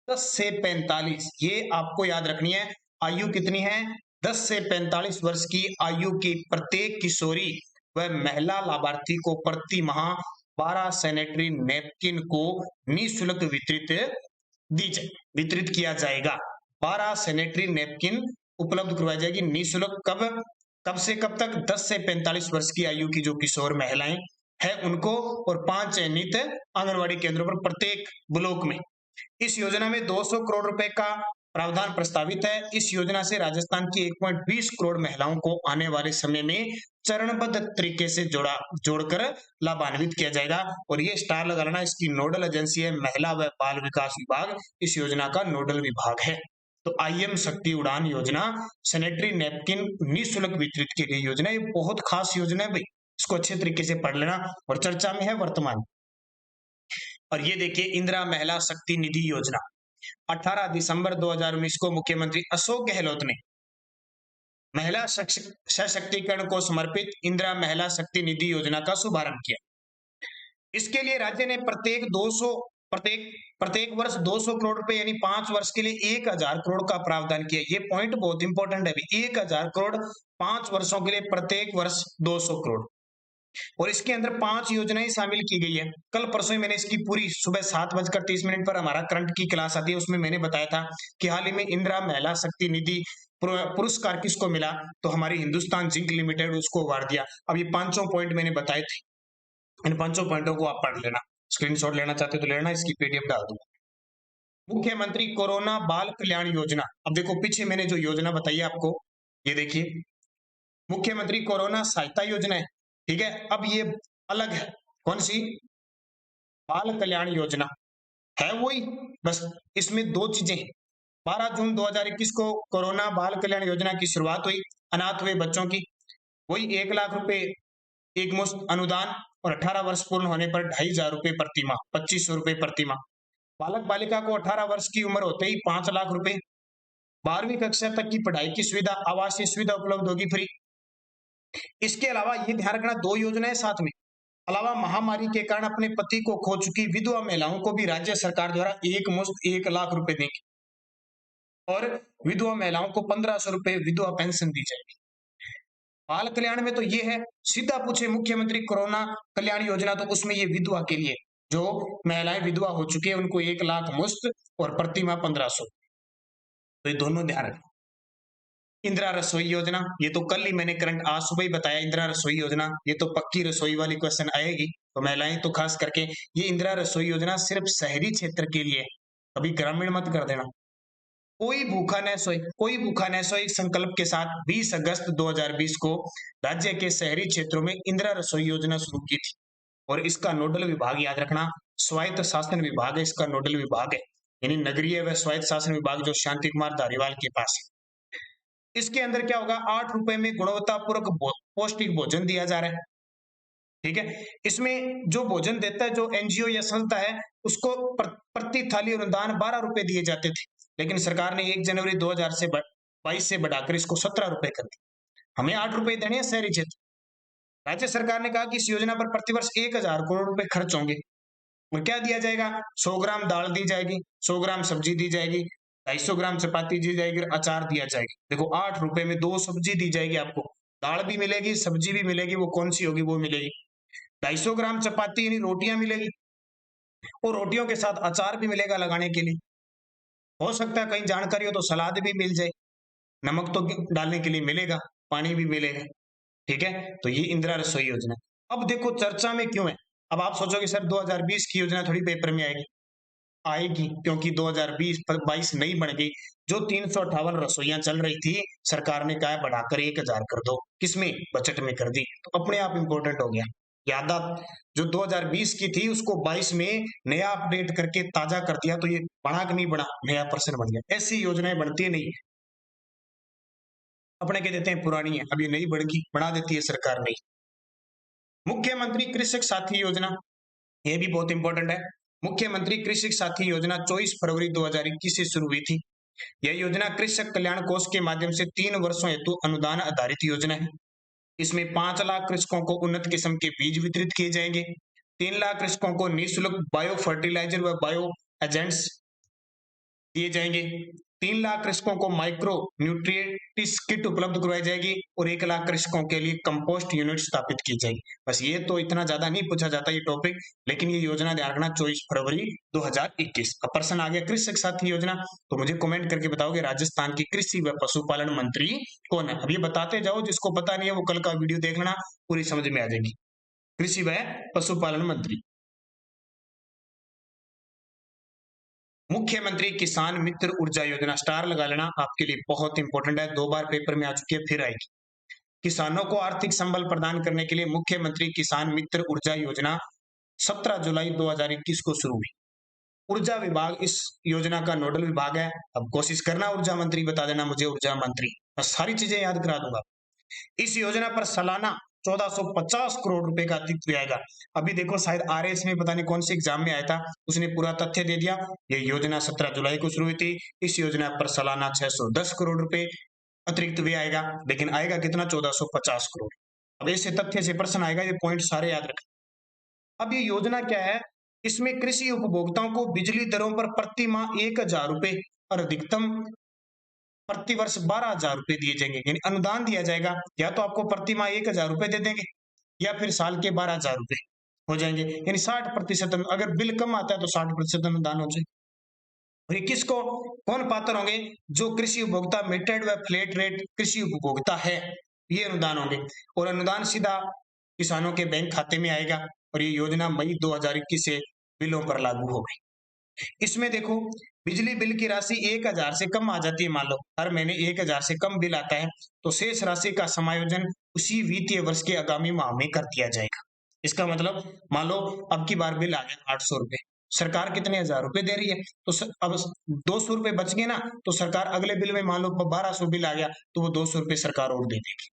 10 से 45, ये आपको याद रखनी है, आयु कितनी है, 10 से 45 वर्ष की आयु की प्रत्येक किशोरी व महिला लाभार्थी को प्रति माह 12 सैनिटरी नैपकिन को निःशुल्क वितरित किया जाएगा। 12 सैनिटरी नैपकिन उपलब्ध करवाई जाएगी निःशुल्क। कब कब से कब तक, 10 से 45 वर्ष की आयु की जो किशोर महिलाएं हैं उनको, और 5 चयनित आंगनवाड़ी केंद्रों पर प्रत्येक ब्लॉक में। इस योजना में 200 करोड़ रुपए का प्रावधान प्रस्तावित है। इस योजना से राजस्थान की 1.20 करोड़ महिलाओं को आने वाले समय में चरणबद्ध तरीके से जोड़कर लाभान्वित किया जाएगा। और ये स्टार लगा लेना, इसकी नोडल एजेंसी है महिला व बाल विकास विभाग, इस योजना का नोडल विभाग है। तो आईएम शक्ति उड़ान योजना सैनिटरी नैपकिन निःशुल्क वितरित की गई योजना, ये बहुत खास योजना है भाई, इसको अच्छे तरीके से पढ़ लेना और चर्चा में है वर्तमान। और ये देखिए इंदिरा महिला शक्ति निधि योजना, 18 दिसंबर 2019 को मुख्यमंत्री अशोक गहलोत ने महिला सशक्तिकरण को समर्पित इंदिरा महिला शक्ति निधि योजना का शुभारंभ किया। इसके लिए राज्य ने प्रत्येक वर्ष 200 करोड़ रुपए यानी 5 वर्ष के लिए 1,000 करोड़ का प्रावधान किया। ये पॉइंट बहुत इंपॉर्टेंट है, 1,000 करोड़ 5 वर्षों के लिए, प्रत्येक वर्ष 200 करोड़। और इसके अंदर 5 योजनाएं शामिल की गई है। कल परसों ही मैंने इसकी पूरी सुबह 7:30 पर हमारा करंट की क्लास आती है, उसमें मैंने बताया था कि हाल ही में इंदिरा महिला शक्ति निधि पुरस्कार किसको मिला, तो हमारी हिंदुस्तान जिंक लिमिटेड उसको अवार्ड दिया। अब ये 5 पॉइंट मैंने बताए थे, इन 5 पॉइंटों को आप पढ़ लेना, स्क्रीनशॉट लेना चाहते तो लेना, इसकी पीडीएफ डाल दूंगा। मुख्यमंत्री कोरोना बाल कल्याण योजना, अब देखो पीछे मैंने जो योजना बताई आपको, ये देखिए मुख्यमंत्री कोरोना सहायता योजना है, ठीक है। अब ये अलग है, कौन सी, बाल कल्याण योजना है वही, बस इसमें 2 चीजें। 12 जून 2021 को कोरोना बाल कल्याण योजना की शुरुआत हुई, अनाथ हुए बच्चों की, वही 1 लाख रुपए एक मुश्त अनुदान, और 18 वर्ष पूर्ण होने पर 2,500 रुपए प्रति माह, 2,500 रुपए प्रति माह। बालक बालिका को 18 वर्ष की उम्र होते ही 5 लाख रुपए, 12वीं कक्षा तक की पढ़ाई की सुविधा, आवासीय सुविधा उपलब्ध होगी फ्री। इसके अलावा ये ध्यान रखना, 2 योजनाएं साथ में, अलावा महामारी के कारण अपने पति को खो चुकी विधवा महिलाओं को भी राज्य सरकार द्वारा एक मुश्त 1 लाख रुपए देंगे, और विधवा महिलाओं को 1,500 रुपए विधवा पेंशन दी जाएगी। बाल कल्याण में तो ये है, सीधा पूछे मुख्यमंत्री कोरोना कल्याण योजना, तो उसमें ये विधवा के लिए, जो महिलाएं विधवा हो चुकी है उनको 1 लाख मुश्त और प्रति माह 1,500। तो ये दोनों ध्यान रखना। इंदिरा रसोई योजना, ये तो कल ही मैंने करंट आज सुबह ही बताया, इंदिरा रसोई योजना, ये तो पक्की रसोई वाली क्वेश्चन आएगी, तो महिलाएं तो खास करके, ये इंदिरा रसोई योजना सिर्फ शहरी क्षेत्र के लिए, कभी ग्रामीण मत कर देना। कोई भूखा न सोए, कोई भूखा न सोए संकल्प के साथ 20 अगस्त 2020 को राज्य के शहरी क्षेत्रों में इंदिरा रसोई योजना शुरू की थी। और इसका नोडल विभाग याद रखना, स्वायत्त शासन विभाग है, इसका नोडल विभाग है, यानी नगरीय व स्वायत्त शासन विभाग जो शांति कुमार धारीवाल के पास है। इसके अंदर क्या होगा, 8 रुपए में गुणवत्तापूर्वक पौष्टिक भोजन दिया जा रहा है, ठीक है। इसमें जो भोजन देता है, जो एनजीओ या संस्था है, उसको प्रति थाली अनुदान 12 रुपए दिए जाते थे, लेकिन सरकार ने 1 जनवरी 2022 से बढ़ाकर इसको 17 रुपए कर दिया। हमें 8 रुपए देने हैं शहरी क्षेत्र। राज्य सरकार ने कहा कि इस योजना पर प्रतिवर्ष 1,000 करोड़ रुपए खर्च होंगे। और क्या दिया जाएगा? 100 ग्राम दाल दी जाएगी, 100 ग्राम सब्जी दी जाएगी, 250 ग्राम चपाती दी जाएगी और अचार दिया जाएगा। देखो 8 रुपए में 2 सब्जी दी जाएगी आपको, दाल भी मिलेगी, सब्जी भी मिलेगी, वो कौन सी होगी वो मिलेगी। 250 ग्राम चपाती यानी रोटियां मिलेगी और रोटियों के साथ अचार भी मिलेगा लगाने के लिए। हो सकता है कहीं जानकारी हो तो सलाद भी मिल जाए, नमक तो डालने के लिए मिलेगा, पानी भी मिलेगा। ठीक है, तो ये इंदिरा रसोई योजना। अब देखो चर्चा में क्यों है। अब आप सोचोगे सर 2020 की योजना थोड़ी पेपर में आएगी। आएगी क्योंकि 2020-22 नई बन गई। जो 358 रसोइयां चल रही थी, सरकार ने कहा बढ़ाकर 1000 कर दो। किसमें? बजट में कर दी, तो अपने आप इंपॉर्टेंट हो गया। यादा जो 2020 की थी उसको 22 में नया अपडेट करके ताजा कर दिया, तो ये बढ़ा कि नहीं बढ़ा? नया पर्सन बन गया। ऐसी योजनाएं बढ़ती नहीं, अपने कह देते हैं पुरानी है, अब ये नई बढ़ा देती है सरकार नई। मुख्यमंत्री कृषक साथी योजना, ये भी बहुत इंपॉर्टेंट है। मुख्यमंत्री कृषक साथी योजना 24 फरवरी 2021 से शुरू हुई थी। यह योजना कृषक कल्याण कोष के माध्यम से 3 वर्षों हेतु अनुदान आधारित योजना है। इसमें 5 लाख कृषकों को उन्नत किस्म के बीज वितरित किए जाएंगे। 3 लाख कृषकों को निःशुल्क बायो फर्टिलाइजर व बायो एजेंट्स दिए जाएंगे। 3 लाख कृषकों को माइक्रो न्यूट्रिएंट्स किट उपलब्ध करवाई जाएगी और 1 लाख कृषकों के लिए कंपोस्ट यूनिट स्थापित की जाएगी। बस ये तो इतना ज्यादा नहीं पूछा जाता ये टॉपिक, लेकिन ये योजना ध्यान रखना 24 फरवरी 2021। अब प्रश्न आ गया कृषक साथी योजना, तो मुझे कमेंट करके बताओगे राजस्थान की कृषि व पशुपालन मंत्री कौन है। अब ये बताते जाओ, जिसको पता नहीं है वो कल का वीडियो देख लेना, पूरी समझ में आ जाएगी। कृषि व पशुपालन मंत्री। मुख्यमंत्री किसान मित्र ऊर्जा योजना, स्टार लगा लेना, आपके लिए बहुत इंपॉर्टेंट है, 2 बार पेपर में आ चुकी है, फिर आएगी। किसानों को आर्थिक संबल प्रदान करने के लिए मुख्यमंत्री किसान मित्र ऊर्जा योजना 17 जुलाई 2021 को शुरू हुई। ऊर्जा विभाग इस योजना का नोडल विभाग है। अब कोशिश करना ऊर्जा मंत्री बता देना मुझे, ऊर्जा मंत्री, मैं सारी चीजें याद करा दूंगा। इस योजना पर सालाना 1450 करोड़ रुपए का अतिरिक्त आएगा। अभी देखो शायद आरएस में पता नहीं कौन से एग्जाम में आया था, उसने पूरा तथ्य दे दिया। ये योजना 17 जुलाई को शुरू हुई थी। इस योजना पर सालाना 610 करोड़ रुपए अतिरिक्त व्यय आएगा, लेकिन आएगा कितना? 1450 करोड़। अब ऐसे तथ्य से प्रश्न आएगा, ये पॉइंट सारे याद रखें। अब ये योजना क्या है? इसमें कृषि उपभोक्ताओं को बिजली दरों पर प्रति माह 1000 रुपए और अधिकतम प्रति वर्ष 12,000 रुपए दिए जाएंगे, यानी अनुदान दिया जाएगा। या तो आपको प्रति माह 1000 रुपए दे देंगे या फिर साल के 12,000 रुपए हो जाएंगे, यानी 60%। अगर बिल कम आता है तो 60% अनुदान हो जाए। और ये किसको, कौन पात्र होंगे? जो कृषि उपभोक्ता मीटर्ड व फ्लैट रेट कृषि उपभोक्ता है, ये अनुदान होंगे। और अनुदान सीधा किसानों के बैंक खाते में आएगा। और ये योजना मई 2021 से बिलों पर लागू हो गई। इसमें देखो बिजली बिल की राशि 1000 से कम आ जाती है, मान लो हर महीने 1000 से कम बिल आता है, तो शेष राशि का समायोजन उसी वित्तीय वर्ष के आगामी माह में कर दिया जाएगा। इसका मतलब मान लो अब की बार बिल आ गया 800 रुपए, सरकार कितने 1000 रुपए दे रही है, तो अब 200 रुपए बच गए ना, तो सरकार अगले बिल में मान लो 1200 बिल आ गया तो वो 200 रुपए सरकार और दे देगी,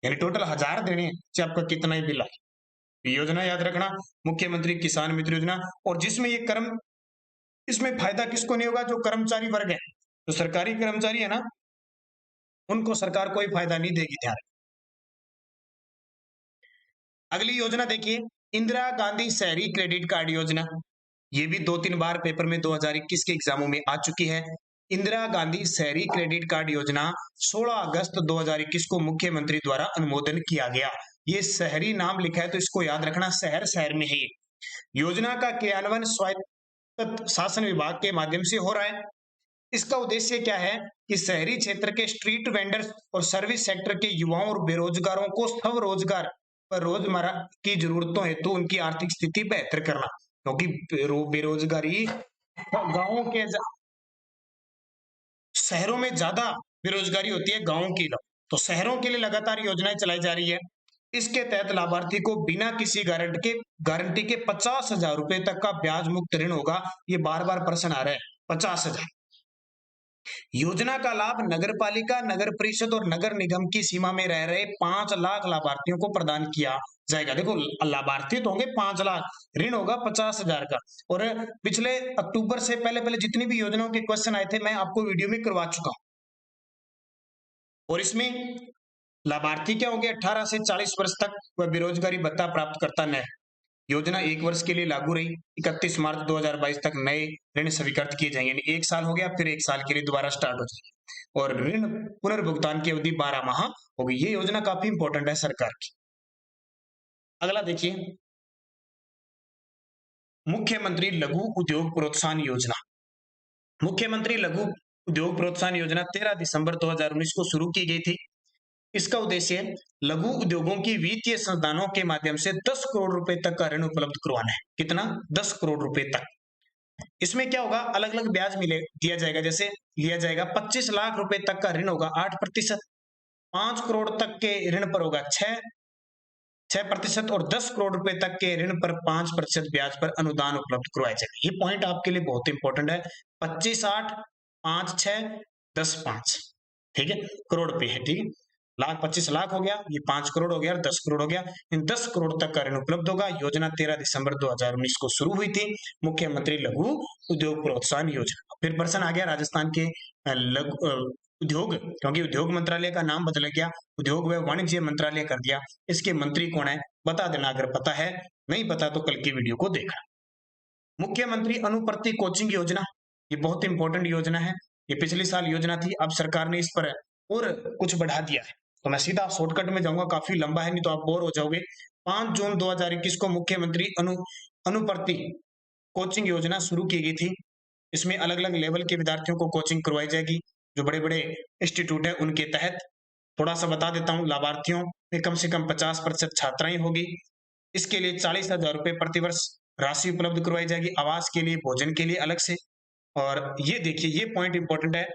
यानी टोटल 1000 देने हैं चाहे आपका कितना ही बिल आए। योजना याद रखना, मुख्यमंत्री किसान मित्र योजना। और जिसमें ये कर्म, इसमें फायदा किसको नहीं होगा? जो कर्मचारी वर्ग है, जो सरकारी कर्मचारी है ना, उनको सरकार कोई फायदा नहीं देगी, ध्यान। अगली योजना देखिए, इंदिरा गांधी शहरी क्रेडिट कार्ड योजना। ये भी 2-3 बार पेपर में 2021 के एग्जामों में आ चुकी है। इंदिरा गांधी शहरी क्रेडिट कार्ड योजना 16 अगस्त 2021 को मुख्यमंत्री द्वारा अनुमोदन किया गया। ये शहरी नाम लिखा है तो इसको याद रखना, शहर शहर में है ये। योजना का क्रियान्वयन स्वायत्त शासन विभाग के माध्यम से हो रहा है। इसका उद्देश्य क्या है कि शहरी क्षेत्र के स्ट्रीट वेंडर्स और सर्विस सेक्टर के युवाओं और बेरोजगारों को स्वरोजगार पर रोजमर्रा की जरूरतों हेतु उनकी आर्थिक स्थिति बेहतर करना, क्योंकि बेरोजगारी गांवों के, शहरों में ज्यादा बेरोजगारी होती है गांवों की, तो शहरों के लिए लगातार योजनाएं चलाई जा रही है। इसके तहत लाभार्थी को बिना किसी गारंटी के 50,000 रुपए तक का ब्याज मुक्त ऋण होगा। ये बार बार प्रश्न आ रहा है, 50,000। योजना का लाभ नगर पालिका, नगर परिषद और नगर निगम की सीमा में रह रहे 5 लाख लाभार्थियों को प्रदान किया जाएगा। देखो लाभार्थी तो होंगे 5 लाख, ऋण होगा 50,000 का। और पिछले अक्टूबर से पहले पहले जितनी भी योजनाओं के क्वेश्चन आए थे मैं आपको वीडियो में करवा चुका हूं। और इसमें लाभार्थी क्या होंगे? 18 से 40 वर्ष तक वह बेरोजगारी भत्ता प्राप्त करता न, योजना 1 वर्ष के लिए लागू रही। 31 मार्च 2022 तक नए ऋण स्वीकृत किए जाएंगे, यानी 1 साल हो गया, फिर 1 साल के लिए दोबारा स्टार्ट हो जाएगी और ऋण पुनर्भुगतान की अवधि 12 माह होगी। ये योजना काफी इंपॉर्टेंट है सरकार की। अगला देखिए, मुख्यमंत्री लघु उद्योग प्रोत्साहन योजना। मुख्यमंत्री लघु उद्योग प्रोत्साहन योजना 13 दिसंबर 2019 को शुरू की गई थी। इसका उद्देश्य लघु उद्योगों की वित्तीय संस्थानों के माध्यम से 10 करोड़ रुपए तक का ऋण उपलब्ध करवाना है। कितना? 10 करोड़ रुपए तक। इसमें क्या होगा? अलग अलग ब्याज मिले दिया जाएगा। जैसे लिया जाएगा 25 लाख रुपए तक का ऋण होगा 8%, 5 करोड़ तक के ऋण पर होगा 6% और 10 करोड़ रुपए तक के ऋण पर 5% ब्याज पर अनुदान उपलब्ध करवाया जाएगा। ये पॉइंट आपके लिए बहुत इंपॉर्टेंट है। 25 8 5 6 10 5, ठीक है, करोड़ रुपए है, ठीक है। 25 लाख हो गया, ये 5 करोड़ हो गया और 10 करोड़ हो गया। इन 10 करोड़ तक का ऋण उपलब्ध होगा। योजना 13 दिसंबर 2019 को शुरू हुई थी, मुख्यमंत्री लघु उद्योग प्रोत्साहन योजना। फिर प्रश्न आ गया राजस्थान के लघु उद्योग, क्योंकि उद्योग मंत्रालय का नाम बदल गया, उद्योग व वाणिज्य मंत्रालय कर दिया। इसके मंत्री कौन है? बता देना अगर पता है, नहीं पता तो कल की वीडियो को देखना। मुख्यमंत्री अनुप्रति कोचिंग योजना, ये बहुत इंपॉर्टेंट योजना है। ये पिछले साल योजना थी, अब सरकार ने इस पर और कुछ बढ़ा दिया है। तो मैं सीधा शॉर्टकट में जाऊंगा, काफी लंबा है, नहीं तो आप बोर हो जाओगे। 5 जून 2021 को मुख्यमंत्री अनुप्रति कोचिंग योजना शुरू की गई थी। इसमें अलग अलग लेवल के विद्यार्थियों को कोचिंग करवाई जाएगी, जो बड़े बड़े इंस्टीट्यूट है उनके तहत। थोड़ा सा बता देता हूँ, लाभार्थियों में कम से कम 50% छात्राएं होगी। इसके लिए 40,000 रुपए प्रतिवर्ष राशि उपलब्ध करवाई जाएगी, आवास के लिए, भोजन के लिए अलग से। और ये देखिए, ये पॉइंट इंपॉर्टेंट है,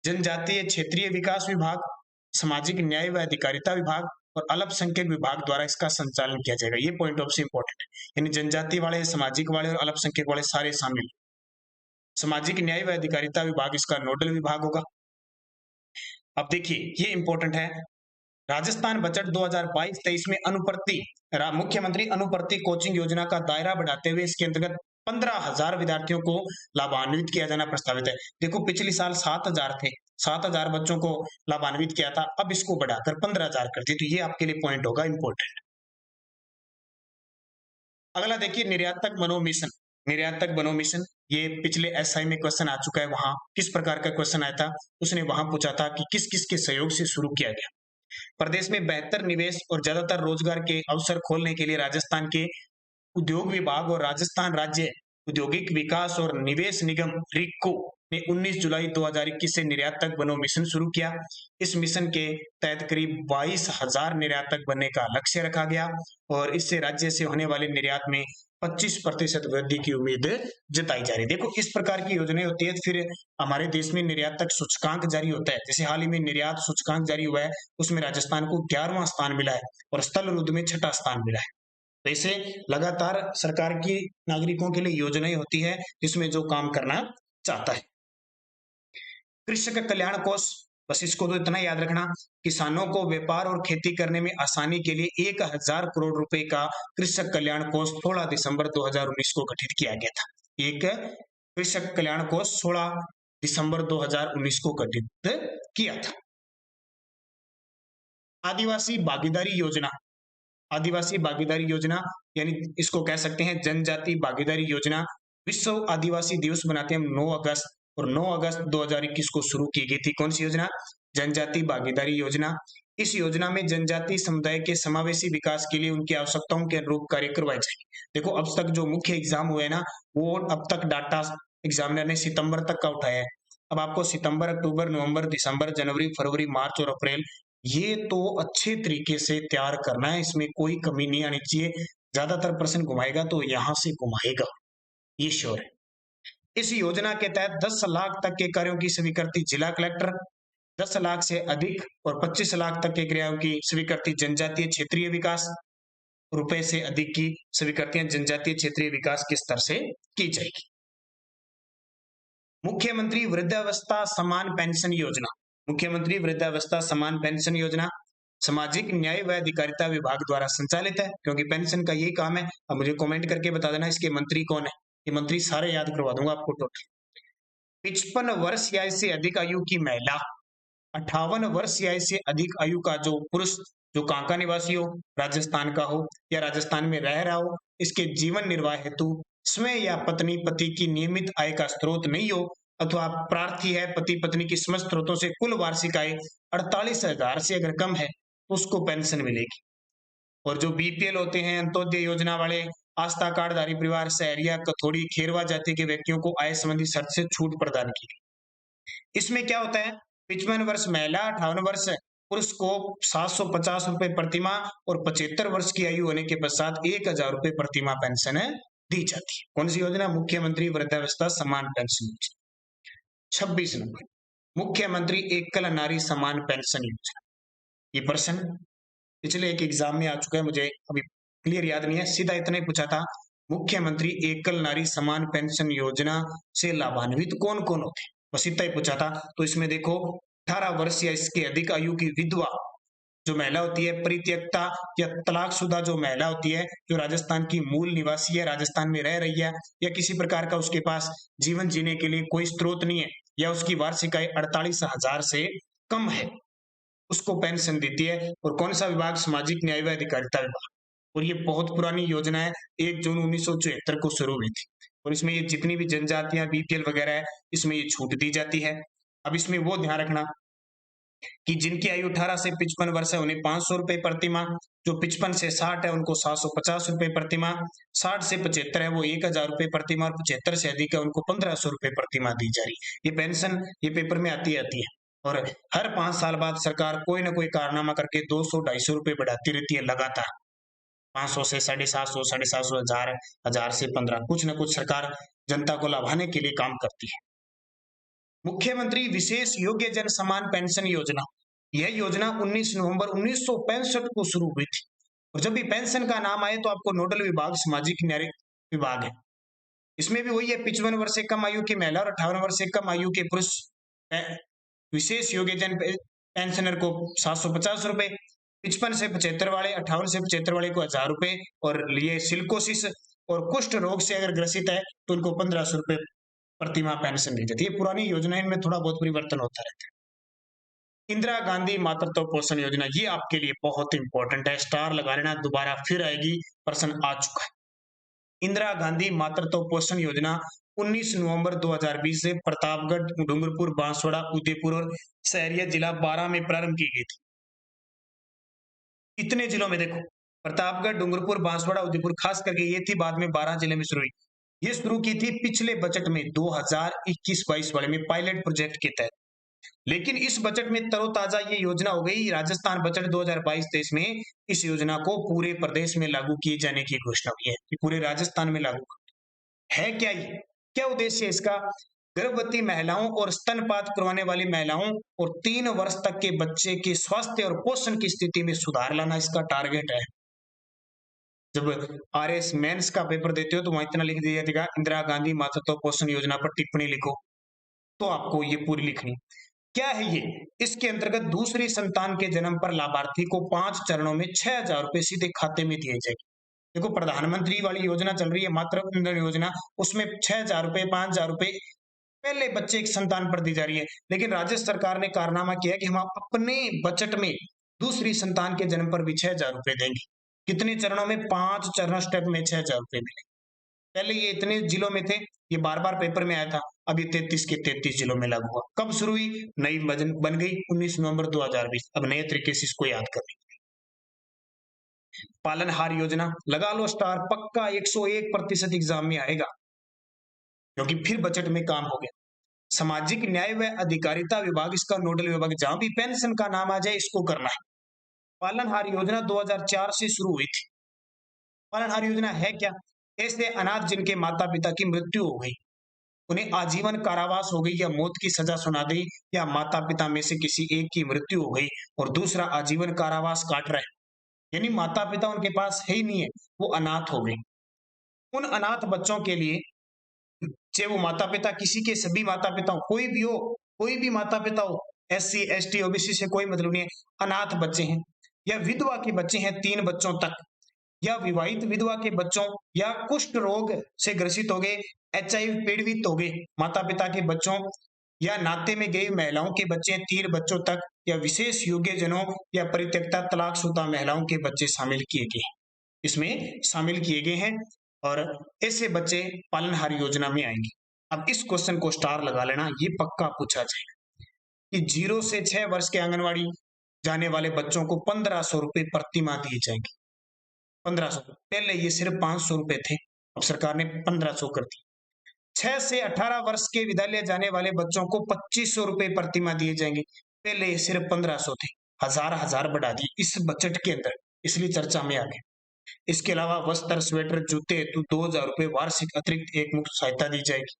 जनजातीय क्षेत्रीय विकास विभाग, सामाजिक न्याय व अधिकारिता विभाग और अल्पसंख्यक विभाग द्वारा इसका संचालन किया जाएगा। ये पॉइंट ऑफ से इंपॉर्टेंट है, यानी जनजाति वाले, सामाजिक वाले और अल्पसंख्यक वाले सारे शामिल। सामाजिक न्याय व अधिकारिता विभाग इसका नोडल विभाग होगा। अब देखिए, ये इंपॉर्टेंट है, राजस्थान बजट 2022-23 में मुख्यमंत्री अनुप्रति कोचिंग योजना का दायरा बढ़ाते हुए इसके अंतर्गत 15,000 विद्यार्थियों को लाभान्वित किया जाना प्रस्तावित है। देखो, पिछले साल 7,000 थे, 7,000 बच्चों को लाभान्वित किया था, अब इसको बढ़ाकर 15,000 कर दिए। तो ये आपके लिए पॉइंट होगा इंपॉर्टेंट। अगला देखिए, निर्यातक बनो मिशन। निर्यातक बनो मिशन, ये पिछले एसआई में क्वेश्चन आ चुका है। वहां किस प्रकार का क्वेश्चन आया था? उसने वहां पूछा था कि किस किस के सहयोग से शुरू किया गया। प्रदेश में बेहतर निवेश और ज्यादातर रोजगार के अवसर खोलने के लिए राजस्थान के उद्योग विभाग और राजस्थान राज्य औद्योगिक विकास और निवेश निगम रिक्को ने 19 जुलाई 2021 से निर्यातक बनो मिशन शुरू किया। इस मिशन के तहत करीब 22,000 निर्यातक बनने का लक्ष्य रखा गया और इससे राज्य से होने वाले निर्यात में 25% वृद्धि की उम्मीद जताई जा रही है। देखो, इस प्रकार की योजनाएं होती है। फिर हमारे देश में निर्यातक सूचकांक जारी होता है, जैसे हाल ही में निर्यात सूचकांक जारी हुआ है, उसमें राजस्थान को 11वां स्थान मिला है और स्थल रुद्र में 6ठा स्थान मिला है। तो ऐसे लगातार सरकार की नागरिकों के लिए योजनाएं होती है जिसमें जो काम करना चाहता है। कृषक कल्याण कोष, बस इसको तो इतना याद रखना, किसानों को व्यापार और खेती करने में आसानी के लिए 1,000 करोड़ रुपए का कृषक कल्याण कोष 16 दिसंबर 2019 को गठित किया गया था। एक कृषक कल्याण कोष 16 दिसंबर 2019 को गठित किया था। आदिवासी भागीदारी योजना, आदिवासी भागीदारी योजना यानी इसको कह सकते हैं जनजाति भागीदारी योजना। विश्व आदिवासी दिवस मनाते हैं हम 9 अगस्त और 9 अगस्त 2021 को शुरू की गई थी। कौन सी योजना? जनजाति भागीदारी योजना। इस योजना में जनजाति समुदाय के समावेशी विकास के लिए उनकी आवश्यकताओं के अनुरूप कार्य करवाए जाएंगे। देखो, अब तक जो मुख्य एग्जाम हुए ना, वो अब तक डाटा एग्जामिनर ने सितंबर तक का उठाया है। अब आपको सितंबर, अक्टूबर, नवंबर, दिसंबर, जनवरी, फरवरी, मार्च और अप्रैल, ये तो अच्छे तरीके से तैयार करना है, इसमें कोई कमी नहीं आनी चाहिए। ज्यादातर प्रश्न घुमाएगा तो यहां से घुमाएगा, ये श्योर है। इस योजना के तहत 10 लाख तक के कार्यों की स्वीकृति जिला कलेक्टर, 10 लाख से अधिक और 25 लाख तक के क्रियाओं की स्वीकृति जनजातीय क्षेत्रीय विकास, रुपए से अधिक की स्वीकृतियां जनजातीय क्षेत्रीय विकास के स्तर से की जाएगी। मुख्यमंत्री वृद्धावस्था समान पेंशन योजना, मुख्यमंत्री वृद्धावस्था समान पेंशन योजना सामाजिक न्याय व अधिकारिता विभाग द्वारा संचालित है, क्योंकि पेंशन का यही काम है। अब मुझे कमेंट करके बता देना इसके मंत्री कौन है। ये मंत्री सारे याद करवा दूंगा आपको टोटल। 55 वर्ष या इससे अधिक आयु की महिला, 58 वर्ष या इससे अधिक आयु का जो पुरुष, जो कांका निवासी हो, राजस्थान का हो या राजस्थान में रह रहा हो इसके जीवन निर्वाह हेतु स्वयं या पत्नी पति की नियमित आय का स्रोत नहीं हो अथवा प्रार्थी है पति पत्नी की समस्त स्रोतों से कुल वार्षिक आय 48,000 से अगर कम है तो उसको पेंशन मिलेगी। और जो बीपीएल होते हैं, अंत्योदय योजना वाले, आस्था कार्डधारी परिवार, सहरिया, कथोड़ी, खेरवा जाति के व्यक्तियों को आय संबंधी शर्त से छूट प्रदान की गई। इसमें क्या होता है, 55 वर्ष महिला, 58 वर्ष पुरुष को 750 रुपए प्रतिमाह और 75 वर्ष की आयु होने के पश्चात 1,000 रुपए प्रतिमाह पेंशन दी जाती है। कौन सी योजना? मुख्यमंत्री वृद्धावस्था समान पेंशन योजना। 26 नंबर, मुख्यमंत्री एकल नारी समान पेंशन योजना। ये प्रश्न पिछले एक एग्जाम में आ चुका है, मुझे अभी क्लियर याद नहीं है, सीधा इतना ही पूछा था, मुख्यमंत्री एकल नारी समान पेंशन योजना से लाभान्वित कौन कौन होते हैं, बस इतना ही पूछा था। तो इसमें देखो, 18 वर्ष या इसके अधिक आयु की विधवा जो महिला होती है, परित्यक्ता या तलाकशुदा जो महिला होती है, जो राजस्थान की मूल निवासी है, राजस्थान में रह रही है, या किसी प्रकार का उसके पास जीवन जीने के लिए कोई स्रोत नहीं है, या उसकी वार्षिक आय 48,000 से कम है, उसको पेंशन देती है। और कौन सा विभाग? सामाजिक न्याय व अधिकारिता विभाग। और ये बहुत पुरानी योजना है, 1 जून 1974 को शुरू हुई थी। और इसमें ये जितनी भी जनजातियां बीपीएल वगैरह है, इसमें ये छूट दी जाती है। अब इसमें वो ध्यान रखना कि जिनकी आयु 18 से 55 वर्ष है उन्हें 500 रुपए प्रतिमाह, जो 55 से 60 है उनको 750 रुपए प्रतिमाह, 60 से 75 है वो 1,000 रुपए प्रतिमाह, और 75 से अधिक है उनको 1,500 रुपए प्रतिमाह दी जा रही है। ये पेंशन ये पेपर में आती है। और हर 5 साल बाद सरकार कोई ना कोई कारनामा करके 200-250 रुपए बढ़ाती रहती है लगातार, 500 से 750, 750, 1000, 1000 से 15, कुछ ना कुछ सरकार जनता को लुभाने के लिए काम करती है। मुख्यमंत्री विशेष योग्य जन समान पेंशन योजना, यह योजना 19 नवंबर 1965 को शुरू हुई थी। और जब भी पेंशन का नाम आए तो आपको नोडल विभाग सामाजिक न्याय विभाग है। इसमें भी वही है, 55 वर्ष से कम आयु की महिला और 58 वर्ष से कम आयु के पुरुष विशेष योग्यजन पेंशनर को 750 रुपए, 55 से 75 वाले, 58 से 75 वाले को 1,000 रुपए, और ये सिलिकोसिस और कुष्ठ रोग से अगर ग्रसित है तो उनको 1,500 रुपए प्रतिमाह पेंशन दी जाती है। पुरानी योजना, इनमें थोड़ा बहुत परिवर्तन होता रहता है। इंदिरा गांधी मातृत्व पोषण योजना, ये आपके लिए बहुत इंपॉर्टेंट है, स्टार लगा लेना, दोबारा फिर आएगी, प्रश्न आ चुका है। इंदिरा गांधी मातृत्व पोषण योजना 19 नवंबर 2020 से प्रतापगढ़, डूंगरपुर, बांसवाड़ा, उदयपुर और सहरिया जिला 12 में प्रारंभ की गई थी। इतने जिलों में देखो, प्रतापगढ़, डूंगरपुर, बांसवाड़ा, उदयपुर, खास करके ये थी, बाद में 12 जिले में शुरू हुई। ये शुरू की थी पिछले बजट में 2021-22 वाले में पायलट प्रोजेक्ट के तहत। लेकिन इस बजट में तरोताजा ये योजना हो गई, राजस्थान बजट 2022-23 में इस योजना को पूरे प्रदेश में लागू किए जाने की घोषणा हुई है कि पूरे राजस्थान में लागू है। क्या ये क्या उद्देश्य है इसका? गर्भवती महिलाओं और स्तनपात करवाने वाली महिलाओं और 3 वर्ष तक के बच्चे के स्वास्थ्य और पोषण की स्थिति में सुधार लाना इसका टारगेट है। जब आरएस मेंस का पेपर देते हो तो वहां इतना लिख दिया जाएगा, इंदिरा गांधी मातृत्व पोषण योजना पर टिप्पणी लिखो, तो आपको ये पूरी लिखनी। क्या है ये? इसके अंतर्गत दूसरी संतान के जन्म पर लाभार्थी को 5 चरणों में 6,000 रुपए सीधे खाते में दिए जाएंगे। देखो, प्रधानमंत्री वाली योजना चल रही है मातृ योजना, उसमें 6,000 रुपए, 5,000 रुपए पहले बच्चे की संतान पर दी जा रही है। लेकिन राज्य सरकार ने कारनामा किया कि हम अपने बजट में दूसरी संतान के जन्म पर भी 6,000 रुपए देंगे। कितने चरणों में? 5 चरण स्टेप में 6,000 रुपए मिले। पहले ये इतने जिलों में थे, ये बार बार पेपर में आया था, अब ये 33 के 33 जिलों में लागू हुआ। कब शुरू हुई? नई बन गई 19 नवंबर 2020। अब नए तरीके से इसको याद करने। पालनहार योजना, लगा लो स्टार, पक्का 101% एग्जाम में आएगा, क्योंकि फिर बजट में काम हो गया। सामाजिक न्याय व अधिकारिता विभाग इसका नोडल विभाग, जहां भी पेंशन का नाम आ जाए इसको करना है। पालनहार योजना 2004 से शुरू हुई थी। पालनहार योजना है क्या? ऐसे अनाथ जिनके माता पिता की मृत्यु हो गई, उन्हें आजीवन कारावास हो गई या मौत की सजा सुना दी, या माता पिता में से किसी एक की मृत्यु हो गई और दूसरा आजीवन कारावास काट रहा है, यानी माता पिता उनके पास है ही नहीं है, वो अनाथ हो गए। उन अनाथ बच्चों के लिए, चाहे वो माता पिता किसी के, सभी माता पिता हो, कोई भी हो, कोई भी माता पिता हो, SC ST OBC से कोई मतलब नहीं है, अनाथ बच्चे हैं या विधवा के बच्चे हैं 3 बच्चों तक, या विवाहित विधवा के बच्चों, या कुष्ठ रोग से ग्रसित हो गए, HIV पीड़ित हो गए माता पिता के बच्चों, या नाते में गई महिलाओं के बच्चे 3 बच्चों तक, या विशेष योग्य जनों या परित्यक्ता तलाकशुदा महिलाओं के बच्चे शामिल किए गए। इसमें शामिल किए गए हैं और ऐसे बच्चे पालनहार योजना में आएंगे। अब इस क्वेश्चन को स्टार लगा लेना, ये पक्का पूछा जाएगा कि 0 से 6 वर्ष के आंगनवाड़ी जाने वाले बच्चों को 1500 रुपए प्रति माह दिए जाएंगे। 1500, पहले ये सिर्फ 500 रुपए थे, अब सरकार ने 1500 कर दी। 6 से 18 वर्ष के विद्यालय जाने वाले बच्चों को 2500 रुपए प्रति माह दिए जाएंगे, पहले ये सिर्फ 1500 थे, हजार बढ़ा दिए इस बजट के अंदर, इसलिए चर्चा में आ गए। इसके अलावा वस्त्र, स्वेटर, जूते हेतु 2000 रुपए वार्षिक अतिरिक्त एक मुफ्त सहायता दी जाएगी।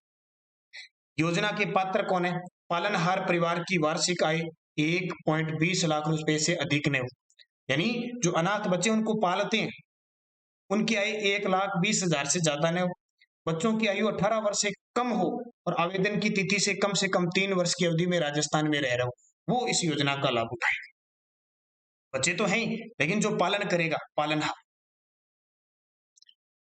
योजना के पात्र कौन है? पालनहार परिवार की वार्षिक आय 1.20 लाख रुपए से अधिक न हो, यानी जो अनाथ बच्चे उनको पालते हैं उनकी आय 1,20,000 से ज्यादा न हो, बच्चों की आयु 18 वर्ष से कम हो और आवेदन की तिथि से कम 3 वर्ष की अवधि में राजस्थान में रह रहा हो, वो इस योजना का लाभ उठाएगा। बच्चे तो हैं ही, लेकिन जो पालन करेगा, पालनहार।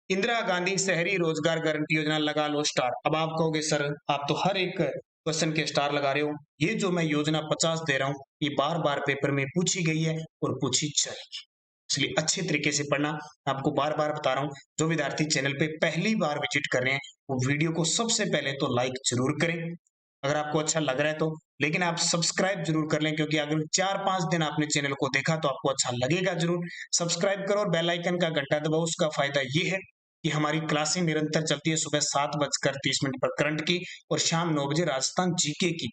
इंदिरा गांधी शहरी रोजगार गारंटी योजना लगा लो स्टार। अब आप कहोगे सर आप तो हर एक क्वेश्चन के स्टार लगा रहे हो, ये जो मैं योजना 50 दे रहा हूं ये बार बार पेपर में पूछी गई है और पूछी जाएगी, इसलिए अच्छे तरीके से पढ़ना। आपको बार बार बता रहा हूं, जो विद्यार्थी चैनल पे पहली बार विजिट कर रहे हैं वो वीडियो को सबसे पहले तो लाइक जरूर करें अगर आपको अच्छा लग रहा है तो, लेकिन आप सब्सक्राइब जरूर कर लें, क्योंकि अगर 4-5 दिन आपने चैनल को देखा तो आपको अच्छा लगेगा जरूर। सब्सक्राइब करो और बेल आइकन का घंटा दबाओ। उसका फायदा ये है कि हमारी क्लासें निरंतर चलती है, सुबह 7:30 पर करंट की और शाम 9 बजे राजस्थान जीके की।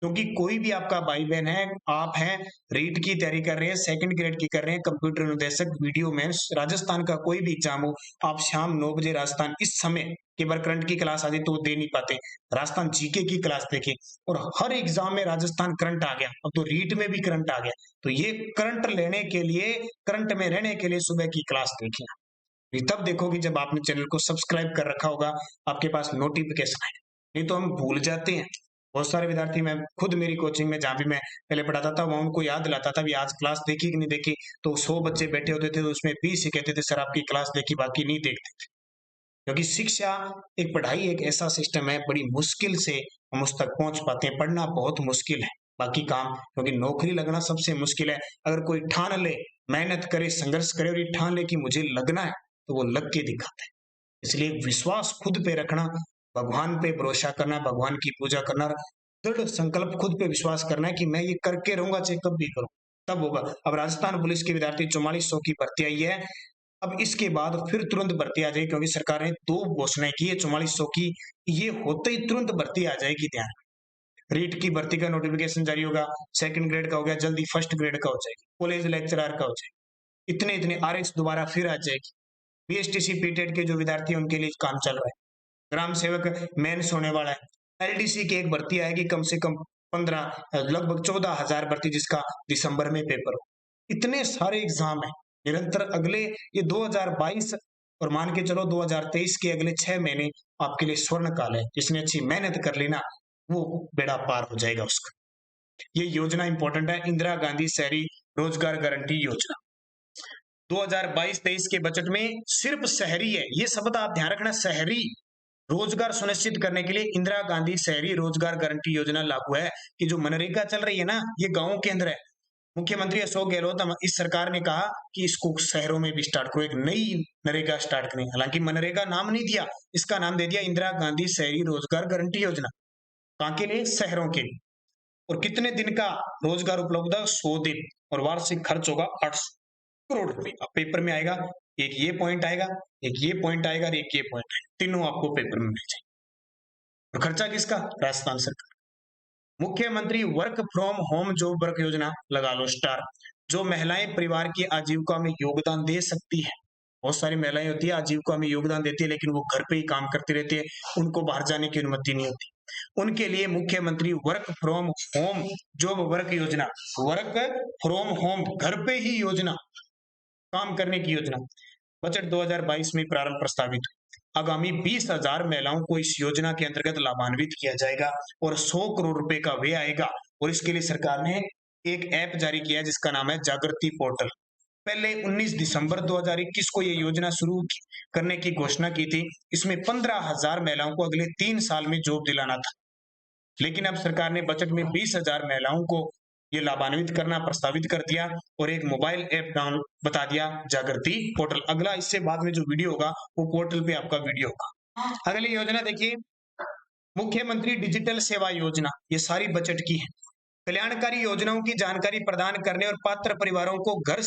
क्योंकि कोई भी आपका भाई बहन है, आप हैं, रीट की तैयारी कर रहे हैं, सेकंड ग्रेड की कर रहे हैं, कंप्यूटर अनुदेशक, वीडियो मेंस, राजस्थान का कोई भी एग्जाम हो, आप शाम 9 बजे राजस्थान इस समय के बार करंट की क्लास आ जाए तो दे नहीं पाते, राजस्थान जीके की क्लास देखें। और हर एग्जाम में राजस्थान करंट आ गया, अब तो रीट में भी करंट आ गया, तो ये करंट लेने के लिए, करंट में रहने के लिए सुबह की क्लास देखें। तब देखोगे जब आपने चैनल को सब्सक्राइब कर रखा होगा, आपके पास नोटिफिकेशन आएगा, नहीं तो हम भूल जाते हैं। बहुत सारे विद्यार्थी, मैं खुद मेरी कोचिंग में जहां भी मैं पहले पढ़ाता था वहां उनको याद दिलाता था भी आज क्लास देखी कि नहीं देखी, तो 100 बच्चे बैठे होते थे तो उसमें 20 ही कहते थे सर आपकी क्लास देखी, बाकी नहीं देखते थे। क्योंकि शिक्षा, एक पढ़ाई एक ऐसा सिस्टम है, बड़ी मुश्किल से हम उस तक पहुंच पाते हैं, पढ़ना बहुत मुश्किल है, बाकी काम, क्योंकि नौकरी लगना सबसे मुश्किल है। अगर कोई ठान ले, मेहनत करे, संघर्ष करे और ये ठान ले कि मुझे लगना है तो वो लग के दिखाता है। इसलिए विश्वास खुद पे रखना, भगवान पे भरोसा करना, भगवान की पूजा करना, दृढ़ संकल्प, खुद पे विश्वास करना है कि मैं ये करके रहूंगा चाहे कब भी करूं, तब होगा। अब राजस्थान पुलिस के विद्यार्थी 4400 की भर्ती आई है, अब इसके बाद फिर तुरंत भर्ती आ जाएगी, क्योंकि सरकार ने 2 घोषणाएं की है 4400 की, ये होते ही तुरंत भर्ती आ जाएगी। ध्यान, रीट की भर्ती का नोटिफिकेशन जारी होगा, सेकंड ग्रेड का हो गया, जल्दी फर्स्ट ग्रेड का हो जाएगी, कॉलेज लेक्चरर का हो जाएगी, इतने आरएक्स दोबारा फिर आ जाएगी। बीएसटीसी पीटेड के जो विद्यार्थी उनके लिए काम चल रहा है, ग्राम सेवक मेंस होने वाला है, एलडीसी की एक भर्ती आएगी कम से कम 15, लगभग 14,000 भर्ती, जिसका दिसंबर में पेपर हो। इतने सारे एग्जाम है निरंतर, अगले ये 2022 और मान के चलो 2023 के अगले 6 महीने आपके लिए स्वर्ण काल है। जिसने अच्छी मेहनत कर ली ना, वो बेड़ा पार हो जाएगा उसका। ये योजना इंपॉर्टेंट है, इंदिरा गांधी शहरी रोजगार गारंटी योजना 2022-23 के बजट में सिर्फ शहरी है, ये शब्द आप ध्यान रखना, शहरी रोजगार सुनिश्चित करने के लिए इंदिरा गांधी शहरी रोजगार गारंटी योजना लागू है। कि जो मनरेगा चल रही है ना, ये गांवों के अंदर है। मुख्यमंत्री अशोक गहलोत, इस सरकार ने कहा कि इसको शहरों में भी स्टार्ट करो, एक नई नरेगा स्टार्ट करें। हालांकि मनरेगा नाम नहीं दिया, इसका नाम दे दिया इंदिरा गांधी शहरी रोजगार गारंटी योजना। कहां के लिए? शहरों के लिए। और कितने दिन का रोजगार उपलब्ध है? 100 दिन, और वार्षिक खर्च होगा 800 करोड़ रुपए। अब पेपर में आएगा, एक ये पॉइंट आएगा, एक ये पॉइंट आएगा और एक ये पॉइंट आएगा, तीनों आपको पेपर में मिल जाएंगे। और खर्चा किसका? राजस्थान सरकार। मुख्यमंत्री work from home job work योजना लगा लो स्टार, जो महिलाएं परिवार की आजीविका में योगदान दे सकती है। बहुत सारी महिलाएं होती है आजीविका में योगदान देती है, लेकिन वो घर पे ही काम करती रहती है, उनको बाहर जाने की अनुमति नहीं होती। उनके लिए मुख्यमंत्री work from home job work योजना, वर्क फ्रॉम होम, घर पे ही योजना, काम करने की योजना, बजट 2022 में प्रारंभ प्रस्तावित हुई। आगामी 20,000 महिलाओं को इस योजना के अंतर्गत लाभान्वित किया जाएगा और 100 करोड़ रुपए का व्यय आएगा। और इसके लिए सरकार ने एक ऐप जारी किया है जिसका नाम है जागृति पोर्टल। पहले 19 दिसंबर 2021 को ये योजना शुरू करने की घोषणा की थी। इसमें 15,000 महिलाओं को अगले 3 साल में जॉब दिलाना था, लेकिन अब सरकार ने बजट में 20,000 महिलाओं को ये लाभान्वित करना प्रस्तावित कर दिया और एक मोबाइल ऐप डाउन बता दिया जागृति पोर्टल। अगला इससे बाद में जो वीडियो होगा वो पोर्टल पे आपका वीडियो होगा। अगली योजना देखिए, मुख्यमंत्री डिजिटल सेवा योजना। ये सारी बजट की है। कल्याणकारी योजनाओं की जानकारी प्रदान करने और पात्र परिवारों को घर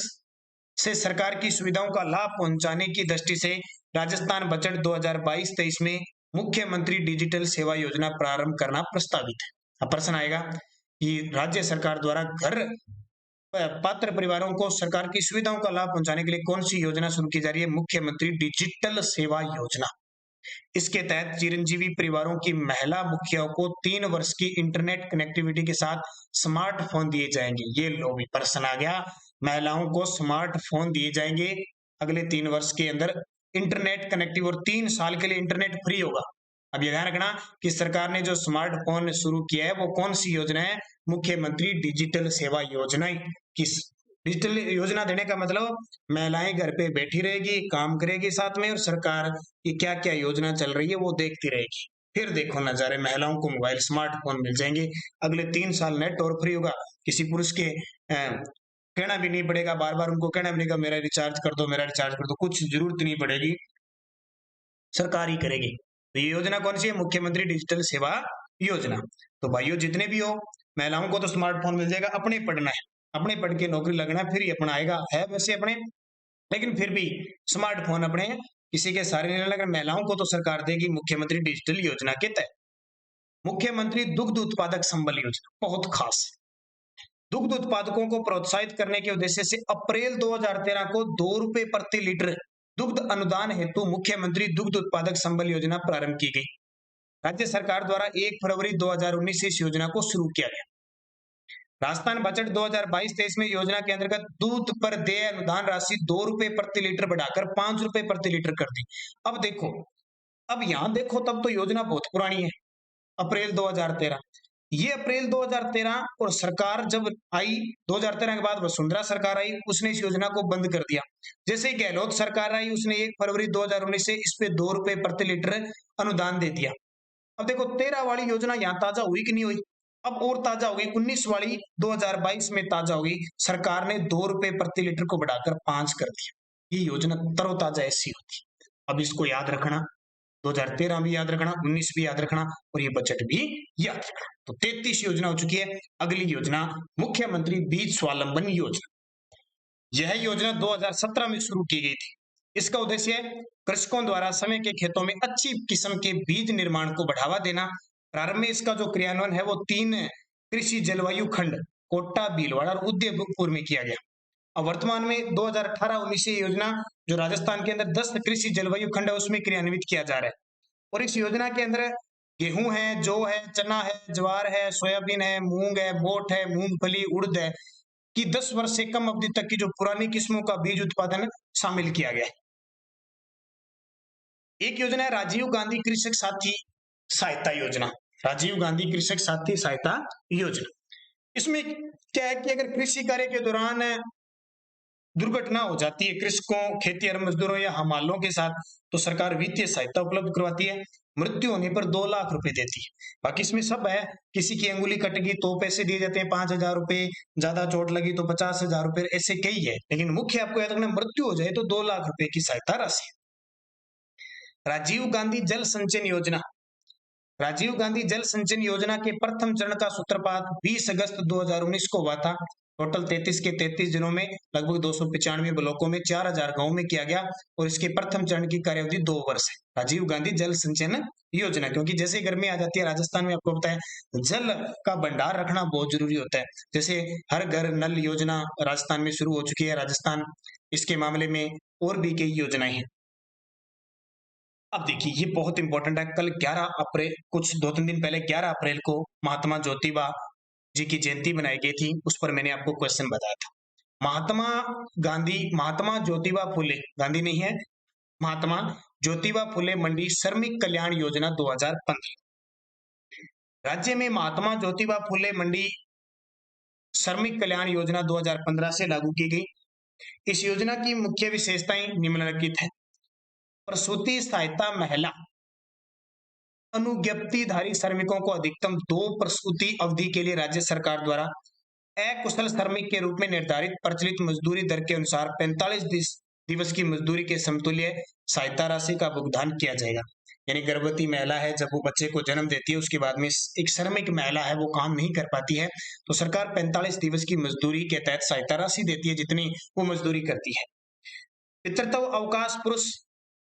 से सरकार की सुविधाओं का लाभ पहुंचाने की दृष्टि से राजस्थान बजट 2022-23 में मुख्यमंत्री डिजिटल सेवा योजना प्रारंभ करना प्रस्तावित है। अब प्रश्न आएगा कि राज्य सरकार द्वारा घर पात्र परिवारों को सरकार की सुविधाओं का लाभ पहुंचाने के लिए कौन सी योजना शुरू की जा रही है? मुख्यमंत्री डिजिटल सेवा योजना। इसके तहत चिरंजीवी परिवारों की महिला मुखियाओं को 3 वर्ष की इंटरनेट कनेक्टिविटी के साथ स्मार्टफोन दिए जाएंगे। ये लो भी प्रश्न आ गया, महिलाओं को स्मार्टफोन दिए जाएंगे अगले 3 वर्ष के अंदर, इंटरनेट कनेक्टिव, और 3 साल के लिए इंटरनेट फ्री होगा। अब ये ध्यान रखना कि सरकार ने जो स्मार्टफोन शुरू किया है वो कौन सी योजना है? मुख्यमंत्री डिजिटल सेवा योजना। किस डिजिटल योजना देने का मतलब महिलाएं घर पे बैठी रहेगी, काम करेगी साथ में, और सरकार की क्या क्या योजना चल रही है वो देखती रहेगी। फिर देखो नजारे, महिलाओं को मोबाइल स्मार्टफोन मिल जाएंगे, अगले 3 साल नेट और फ्री होगा। किसी पुरुष के कहना भी नहीं पड़ेगा, बार बार उनको कहना भी नहीं, मेरा रिचार्ज कर दो, मेरा रिचार्ज कर दो, कुछ जरूरत नहीं पड़ेगी, सरकार ही करेगी। तो ये योजना कौन सी है? मुख्यमंत्री डिजिटल सेवा योजना। तो भाइयों जितने भी हो, महिलाओं को तो स्मार्टफोन मिल जाएगा, अपने पढ़ना है, अपने पढ़ के नौकरी लगना है, फिर ही अपना आएगा, है वैसे अपने, लेकिन फिर भी स्मार्टफोन अपने किसी के सारे नहीं लग रहे। महिलाओं को तो सरकार देगी मुख्यमंत्री डिजिटल योजना के तहत। मुख्यमंत्री दुग्ध उत्पादक संबल योजना बहुत खास। दुग्ध उत्पादकों को प्रोत्साहित करने के उद्देश्य से अप्रैल 2013 को 2 रुपए प्रति लीटर दुग्ध अनुदान हेतु मुख्यमंत्री दुग्ध उत्पादक संबल योजना प्रारंभ की गई। राज्य सरकार द्वारा 1 फरवरी 2019 से इस योजना को शुरू किया गया। राजस्थान बजट 2022-23 में योजना के अंतर्गत दूध पर देय अनुदान राशि 2 रुपए प्रति लीटर बढ़ाकर 5 रुपए प्रति लीटर कर दी। अब देखो, अब यहां देखो, तब तो योजना बहुत पुरानी है, अप्रैल 2013। ये अप्रैल 2013 और सरकार जब आई 2013 के बाद वसुंधरा सरकार आई, उसने इस योजना को बंद कर दिया। जैसे ही गहलोत सरकार आई, उसने 1 फरवरी 2019 से इस पे 2 रुपए प्रति लीटर अनुदान दे दिया। अब देखो 13 वाली योजना यहाँ ताजा हुई कि नहीं हुई? अब और ताजा हो गई, 19 वाली 2022 में ताजा हुई, सरकार ने 2 रुपए प्रति लीटर को बढ़ाकर 5 कर दिया। ये योजना तरोताजा ऐसी होती। अब इसको याद रखना, 2013 भी याद रखना, 19 भी याद रखना, और ये बजट भी याद रखना। तो 33 योजना हो चुकी है। अगली योजना मुख्यमंत्री बीज स्वावलंबन योजना। यह योजना 2017 में शुरू की गई थी। इसका उद्देश्य है कृषकों द्वारा समय के खेतों में अच्छी किस्म के बीज निर्माण को बढ़ावा देना। प्रारंभ में इसका जो क्रियान्वयन है वो 3 कृषि जलवायु खंड कोटा, भीलवाड़ा और उदयपुर में किया गया। अब वर्तमान में 2018-19 से योजना जो राजस्थान के अंदर 10 कृषि जलवायु खंड है उसमें क्रियान्वित किया जा रहा है। और इस योजना के अंदर गेहूं है, जौ है, चना है, ज्वार है, सोयाबीन है, मूंग है, मोठ है, मूंगफली, उड़द है कि 10 वर्ष से कम अवधि तक की जो पुरानी किस्मों का बीज उत्पादन शामिल किया गया है। एक योजना है राजीव गांधी कृषक साथी सहायता योजना। राजीव गांधी कृषक साथी सहायता योजना, इसमें क्या है कि अगर कृषि कार्य के दौरान दुर्घटना हो जाती है कृषकों, खेतीहर मजदूरों या हमालों के साथ, तो सरकार वित्तीय सहायता उपलब्ध करवाती है। मृत्यु होने पर 2 लाख रुपए देती है। बाकी इसमें सब है, किसी की अंगुली कट गई तो पैसे दिए जाते हैं 5,000 रुपए, ज्यादा चोट लगी तो 50,000 रुपए, ऐसे कई है, लेकिन मुख्य आपको याद रखना, मृत्यु हो जाए तो 2 लाख रुपए की सहायता राशि। राजीव गांधी जल संचयन योजना। राजीव गांधी जल संचयन योजना के प्रथम चरण का सूत्रपात 20 अगस्त 2019 को हुआ था। टोटल 33 के 33 जिलों में लगभग 295 ब्लॉकों में 4,000 गांवों में किया गया, और इसके प्रथम चरण की कार्यावधि 2 वर्ष है। राजीव गांधी जल संचयन योजना, क्योंकि जैसे गर्मी आ जाती है राजस्थान में, आपको पता है जल का भंडार रखना बहुत जरूरी होता है। जैसे हर घर नल योजना राजस्थान में शुरू हो चुकी है। राजस्थान इसके मामले में और भी कई योजनाएं हैं। अब देखिए ये बहुत इंपॉर्टेंट है। कल 11 अप्रैल, कुछ 2-3 दिन पहले 11 अप्रैल को महात्मा ज्योतिबा जी की जयंती मनाई गई थी, उस पर मैंने आपको क्वेश्चन बताया था। महात्मा ज्योतिबा फुले, गांधी नहीं है, महात्मा ज्योतिबा फुले मंडी श्रमिक कल्याण योजना 2015। राज्य में महात्मा ज्योतिबा फुले मंडी श्रमिक कल्याण योजना 2015 से लागू की गई। इस योजना की मुख्य विशेषताएं निम्नलिखित है। प्रसूति सहायता महिला अनुज्ञप्तिधारी श्रमिकों को अधिकतम 2 प्रसूति अवधि के लिए राज्य सरकार द्वारा अकुशल श्रमिक के रूप में निर्धारित प्रचलित मजदूरी दर के अनुसार 45 दिवस की मजदूरी के समतुल्य सहायता राशि का भुगतान किया जाएगा। यानी गर्भवती महिला है, जब वो बच्चे को जन्म देती है उसके बाद में एक श्रमिक महिला है, वो काम नहीं कर पाती है, तो सरकार 45 दिवस की मजदूरी के तहत सहायता राशि देती है जितनी वो मजदूरी करती है। पितृत्व अवकाश पुरुष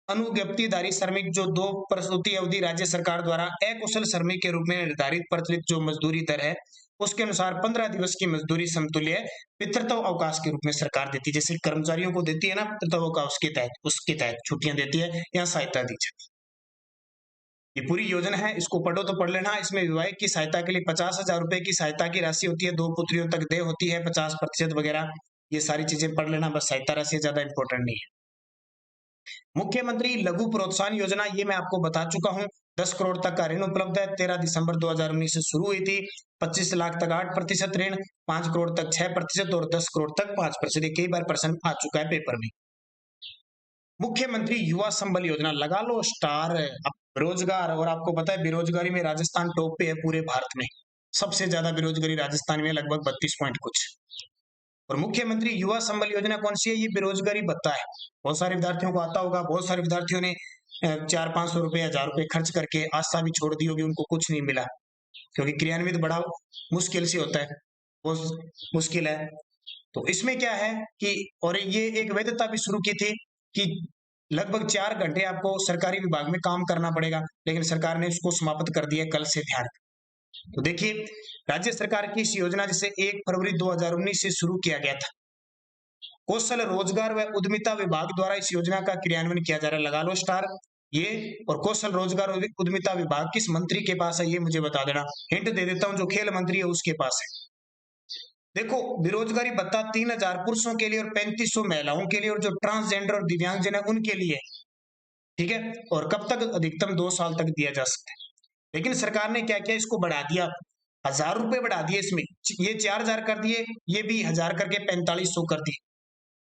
अनुज्ञप्तिधारी श्रमिक जो 2 प्रसूति अवधि राज्य सरकार द्वारा अकुशल श्रमिक के रूप में निर्धारित प्रचलित जो मजदूरी दर है उसके अनुसार 15 दिवस की मजदूरी समतुल्य पितृत्व अवकाश के रूप में सरकार देती है। जैसे कर्मचारियों को देती है ना पितृत्व अवकाश के तहत, उसके तहत छुट्टियां देती है या सहायता दी जाती है। ये पूरी योजना है, इसको पढ़ो तो पढ़ लेना। इसमें विवाहित की सहायता के लिए 50,000 रुपए की सहायता की राशि होती है, 2 पुत्रियों तक देय होती है 50% वगैरह, ये सारी चीजें पढ़ लेना। बस सहायता राशि ज्यादा इंपॉर्टेंट नहीं है। मुख्यमंत्री लघु प्रोत्साहन योजना, ये मैं आपको बता चुका हूं। 10 करोड़ तक का ऋण उपलब्ध है। 13 दिसंबर 2019 से शुरू हुई थी। 25 लाख तक 8% ऋण, 5 करोड़ तक 6% और 10 करोड़ तक 5%। कई बार प्रश्न आ चुका है पेपर में। मुख्यमंत्री युवा संबल योजना, लगा लो स्टार। अब बेरोजगार, और आपको पता है बेरोजगारी में राजस्थान टॉप पे है पूरे भारत में। सबसे ज्यादा बेरोजगारी राजस्थान में, लगभग 32 पॉइंट कुछ। और मुख्यमंत्री युवा संबल योजना कौन सी है? ये बेरोजगारी भत्ता है। बहुत सारे विद्यार्थियों को आता होगा, बहुत सारे विद्यार्थियों ने 400-500 रुपए 1000 रुपए खर्च करके आशा भी छोड़ दी होगी, उनको कुछ नहीं मिला, क्योंकि क्रियान्वित बड़ा मुश्किल से होता है, बहुत मुश्किल है। तो इसमें क्या है कि, और ये एक वैधता भी शुरू की थी कि लगभग 4 घंटे आपको सरकारी विभाग में काम करना पड़ेगा, लेकिन सरकार ने उसको समाप्त कर दिया कल से, ध्यान। तो देखिए राज्य सरकार की इस योजना जिसे 1 फरवरी 2019 से शुरू किया गया था, कौशल रोजगार व उद्यमिता विभाग द्वारा इस योजना का क्रियान्वयन किया जा रहा है। लगा लो स्टार ये। और कौशल रोजगार और उद्यमिता विभाग किस मंत्री के पास है ये मुझे बता देना। हिंट दे देता हूं, जो खेल मंत्री है उसके पास है। देखो बेरोजगारी भत्ता 3000 पुरुषों के लिए और 3500 महिलाओं के लिए, और जो ट्रांसजेंडर और दिव्यांगजन है उनके लिए, ठीक है। और कब तक? अधिकतम 2 साल तक दिया जा सकता है। लेकिन सरकार ने क्या किया, इसको बढ़ा दिया, 1000 रुपए बढ़ा दिए इसमें। ये 4000 कर दिए, ये भी 1000 करके 4500 कर दिए।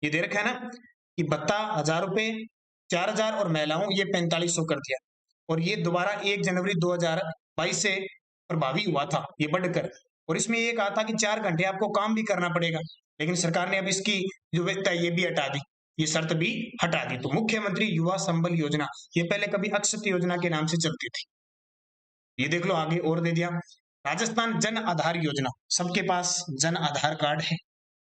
ये दे रखा है ना कि भत्ता 1000 रुपए, 4000 और महिलाओं ये 4500 कर दिया। और ये दोबारा 1 जनवरी 2022 से प्रभावी हुआ था ये बढ़कर। और इसमें ये कहा था कि 4 घंटे आपको काम भी करना पड़ेगा, लेकिन सरकार ने अब इसकी जो वैधता ये भी हटा दी, ये शर्त भी हटा दी। तो मुख्यमंत्री युवा संबल योजना, ये पहले कभी अक्षत योजना के नाम से चलती थी। ये देख लो आगे और दे दिया। राजस्थान जन आधार योजना, सबके पास जन आधार कार्ड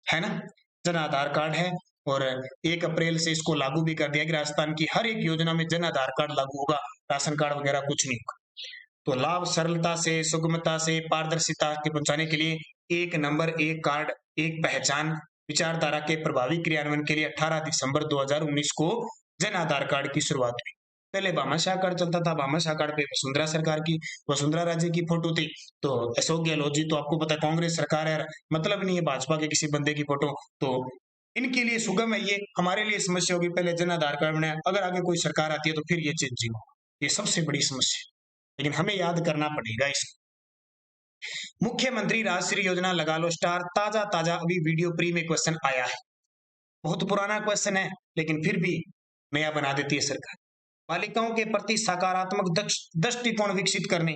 है ना? जन आधार कार्ड है, और 1 अप्रैल से इसको लागू भी कर दिया कि राजस्थान की हर एक योजना में जन आधार कार्ड लागू होगा, राशन कार्ड वगैरह कुछ नहीं होगा। तो लाभ सरलता से, सुगमता से, पारदर्शिता के पहुंचाने के लिए 1 नंबर 1 कार्ड 1 पहचान विचारधारा के प्रभावी क्रियान्वयन के लिए 18 दिसंबर 2019 को जन आधार कार्ड की शुरुआत हुई। पहले भामाशाह कार्ड चलता था, भामाशाह कार्ड पे वसुंधरा सरकार की, वसुंधरा राजे की फोटो थी। तो अशोक गहलोत जी तो आपको पता है कांग्रेस सरकार है, मतलब नहीं है भाजपा के किसी बंदे की फोटो। तो इनके लिए सुगम है, ये हमारे लिए समस्या होगी। पहले जन आधार कार्ड बनाया, अगर आगे कोई सरकार आती है तो फिर ये चेंजिंग हो, ये सबसे बड़ी समस्या, लेकिन हमें याद करना पड़ेगा इसको। मुख्यमंत्री राजश्री योजना, लगा लो स्टार। ताजा ताजा अभी वीडियो प्री में क्वेश्चन आया है, बहुत पुराना क्वेश्चन है लेकिन फिर भी नया बना देती है सरकार। बालिकाओं के प्रति सकारात्मक दृष्टिकोण विकसित करने,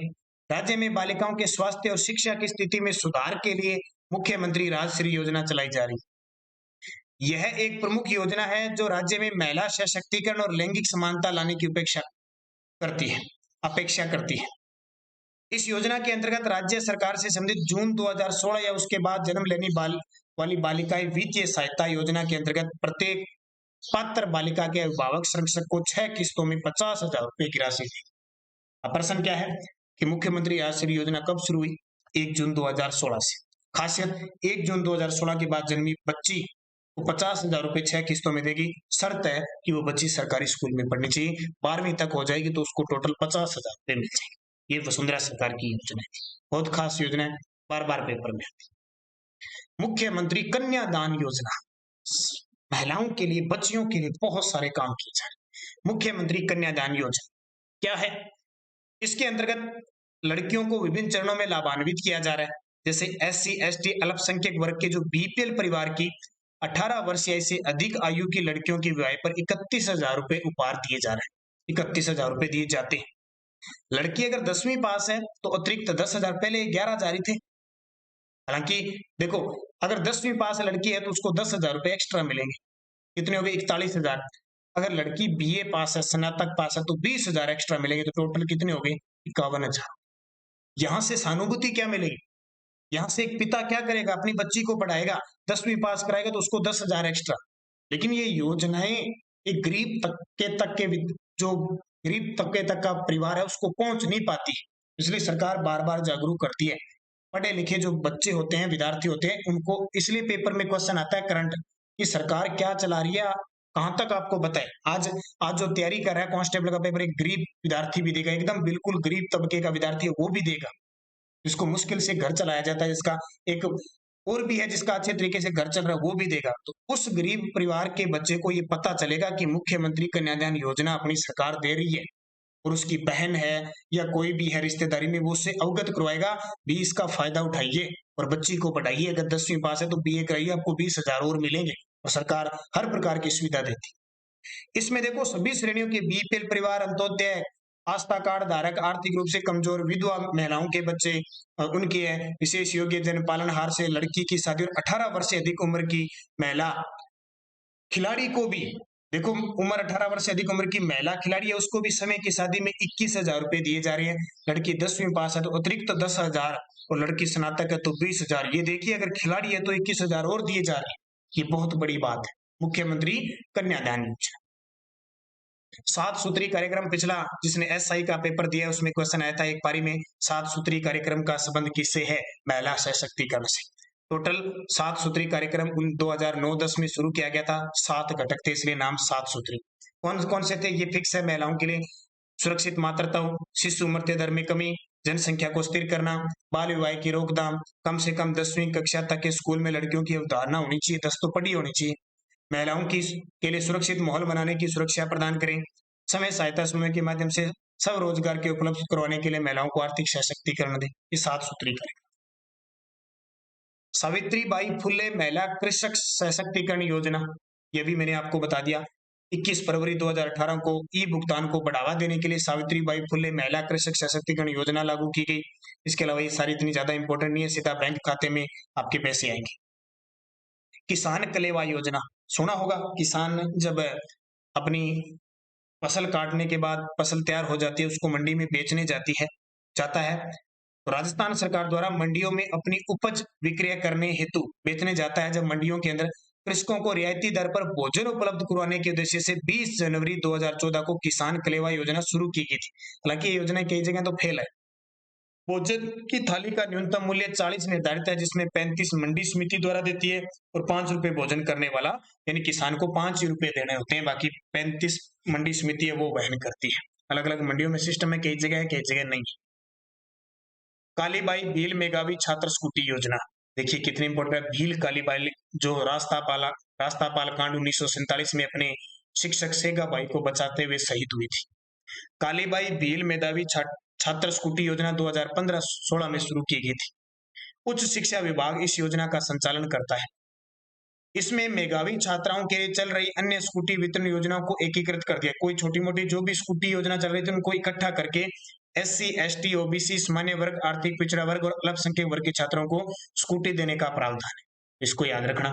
राज्य में बालिकाओं के स्वास्थ्य और शिक्षा की स्थिति में सुधार के लिए मुख्यमंत्री राजश्री योजना चलाई जा रही है। यह एक प्रमुख योजना है जो राज्य में महिला सशक्तिकरण और लैंगिक समानता लाने की अपेक्षा करती है। इस योजना के अंतर्गत राज्य सरकार से संबंधित जून 2016 या उसके बाद जन्म लेने वाली बालिकाएं वित्तीय सहायता योजना के अंतर्गत प्रत्येक पात्र बालिका के अभिभावक संरक्षक को 6 किस्तों में 50,000 रुपए की राशि दी। अब प्रश्न क्या है कि मुख्यमंत्री राजश्री योजना कब शुरू हुई? 1 जून 2016 से। खासियत 1 जून 2016 के बाद जन्मी बच्ची को 50,000 रुपए 6 किस्तों में देगी। शर्त है कि वो बच्ची सरकारी स्कूल में पढ़नी चाहिए, 12वीं तक हो जाएगी तो उसको टोटल 50,000 रुपए मिल जाएंगे। ये वसुंधरा सरकार की योजना है, बहुत खास योजना है, बार बार पेपर में आती है। मुख्यमंत्री कन्यादान योजना, महिलाओं के लिए, बच्चियों के लिए बहुत सारे काम किए जा रहे हैं। मुख्यमंत्री कन्यादान योजना क्या है? इसके अंतर्गत लड़कियों को विभिन्न चरणों में लाभान्वित किया जा रहा है। जैसे SC ST अल्पसंख्यक वर्ग के जो BPL परिवार की 18 वर्ष या इससे अधिक आयु की लड़कियों की विवाह पर 31,000 रुपए उपहार दिए जा रहे हैं। 31,000 रुपए दिए जाते हैं। लड़की अगर 10वीं पास है तो अतिरिक्त 10,000, पहले 11 जारी थे, हालांकि देखो, अगर 10वीं पास लड़की है तो उसको 10,000 रुपए एक्स्ट्रा मिलेंगे। कितने हो गए? 41,000। अगर लड़की बीए पास है, स्नातक पास है, तो 20,000 एक्स्ट्रा मिलेंगे। तो टोटल कितने हो गए? 51,000। यहाँ से सहानुभूति क्या मिलेगी? यहाँ से एक पिता क्या करेगा? अपनी बच्ची को पढ़ाएगा, 10वीं पास कराएगा तो उसको 10,000 एक्स्ट्रा। लेकिन ये योजनाएं एक गरीब तबके तक के जो गरीब तबके तक का परिवार है उसको पहुंच नहीं पाती, इसलिए सरकार बार बार जागरूक करती है। पढ़े लिखे जो बच्चे होते हैं, विद्यार्थी होते हैं, उनको इसलिए पेपर में क्वेश्चन आता है करंट, कि सरकार क्या चला रही है, कहाँ तक आपको बताए। आज आज जो तैयारी कर रहा है कांस्टेबल का पेपर, एक गरीब विद्यार्थी भी देगा, एकदम बिल्कुल गरीब तबके का विद्यार्थी है वो भी देगा, जिसको मुश्किल से घर चलाया जाता है, जिसका एक और भी है जिसका अच्छे तरीके से घर चल रहा है, वो भी देगा। तो उस गरीब परिवार के बच्चे को ये पता चलेगा कि मुख्यमंत्री कन्यादान योजना अपनी सरकार दे रही है, और उसकी बहन है या कोई भी है रिश्तेदारी में, वो उससे अवगत करवाएगा भी इसका फायदा उठाइए और बच्ची को पढ़ाइए। अगर 10वीं पास है तो बीए कराइए, आपको 20,000 और मिलेंगे। और सरकार हर प्रकार की सुविधा देती है। इसमें देखो, सभी श्रेणियों के बीपीएल परिवार, अंत्योदय, आस्था कार्ड धारक, आर्थिक रूप से कमजोर, विधवा महिलाओं के बच्चे, उनके है विशेष योग्य, जन पालनहार से लड़की की शादी, और 18 वर्ष से अधिक उम्र की महिला खिलाड़ी को भी, देखो, उम्र 18 वर्ष से अधिक उम्र की महिला खिलाड़ी है उसको भी समय की शादी में 21,000 रुपए दिए जा रहे हैं। लड़की 10वीं पास है तो अतिरिक्त 10,000, और लड़की स्नातक है तो 20,000। ये देखिए, अगर खिलाड़ी है तो 21,000 और दिए जा रहे हैं। ये बहुत बड़ी बात है, मुख्यमंत्री कन्यादान योजना। 7 सूत्री कार्यक्रम, पिछला जिसने एसआई का पेपर दिया उसमें क्वेश्चन आया था एक पारी में, 7 सूत्री कार्यक्रम का संबंध किससे है? महिला सशक्तिकरण से। टोटल 7 सूत्री कार्यक्रम 2009-10 में शुरू किया गया था। 7 घटक थे, इसलिए नाम 7 सूत्री। कौन कौन से थे? ये फिक्स है महिलाओं के लिए: सुरक्षित मातृत्व, शिशु मृत्यु दर में कमी, जनसंख्या को स्थिर करना, बाल विवाह की रोकथाम, कम से कम 10वीं कक्षा तक के स्कूल में लड़कियों की अवधारणा होनी चाहिए, 10 तो पढ़ी होनी चाहिए, महिलाओं की के लिए सुरक्षित माहौल बनाने की सुरक्षा प्रदान करें, समय सहायता समूह के माध्यम से सब रोजगार के उपलब्ध करवाने के लिए महिलाओं को आर्थिक सशक्तिकरण दें। ये 7 सूत्री करें। सावित्री बाई फुले महिला कृषक सशक्तिकरण योजना, ये भी मैंने आपको बता दिया। 21 फरवरी 2018 को ई भुगतान को बढ़ावा देने के लिए सावित्री बाई फुले महिला कृषक सशक्तिकरण योजना लागू की गई। इसके अलावा ये सारी इतनी ज्यादा इंपॉर्टेंट नहीं है, सीधा बैंक खाते में आपके पैसे आएंगे। किसान कलेवा योजना सुना होगा। किसान जब अपनी फसल काटने के बाद फसल तैयार हो जाती है, उसको मंडी में बेचने जाता है, तो राजस्थान सरकार द्वारा मंडियों में अपनी उपज विक्रय करने हेतु बेचने जाता है, जब मंडियों के अंदर कृषकों को रियायती दर पर भोजन उपलब्ध करवाने के उद्देश्य से 20 जनवरी 2014 को किसान कलेवा योजना शुरू की गई थी। हालांकि ये योजना कई जगह तो फेल है। भोजन की थाली का न्यूनतम मूल्य 40 निर्धारित है, जिसमें 35 मंडी समिति द्वारा देती है, और 5 रुपए भोजन करने वाला यानी किसान को 5 ही रुपए देने होते हैं, बाकी 35 मंडी समिति है वो वहन करती है। अलग अलग मंडियों में सिस्टम है, कई जगह है, कई जगह नहीं है। कालीबाई भील मेघावी छात्र स्कूटी योजना, देखिए कितनी इंपॉर्टेंट है। भील कालीबाई जो रास्तापाल कांड 1947 में अपने शिक्षक सेगा भाई को बचाते हुए शहीद हुई थी। कालीबाई भील मेधावी छात्र स्कूटी योजना 2015-16 में शुरू की गई थी। उच्च शिक्षा विभाग इस योजना का संचालन करता है। इसमें मेधावी छात्राओं के लिए चल रही अन्य स्कूटी वितरण योजनाओं को एकीकृत कर दिया। कोई छोटी मोटी जो भी स्कूटी योजना चल रही थी उनको इकट्ठा करके SC, ST, OBC, सामान्य वर्ग, आर्थिक पिछड़ा वर्ग और अल्पसंख्यक वर्ग के छात्रों को स्कूटी देने का प्रावधान है, इसको याद रखना।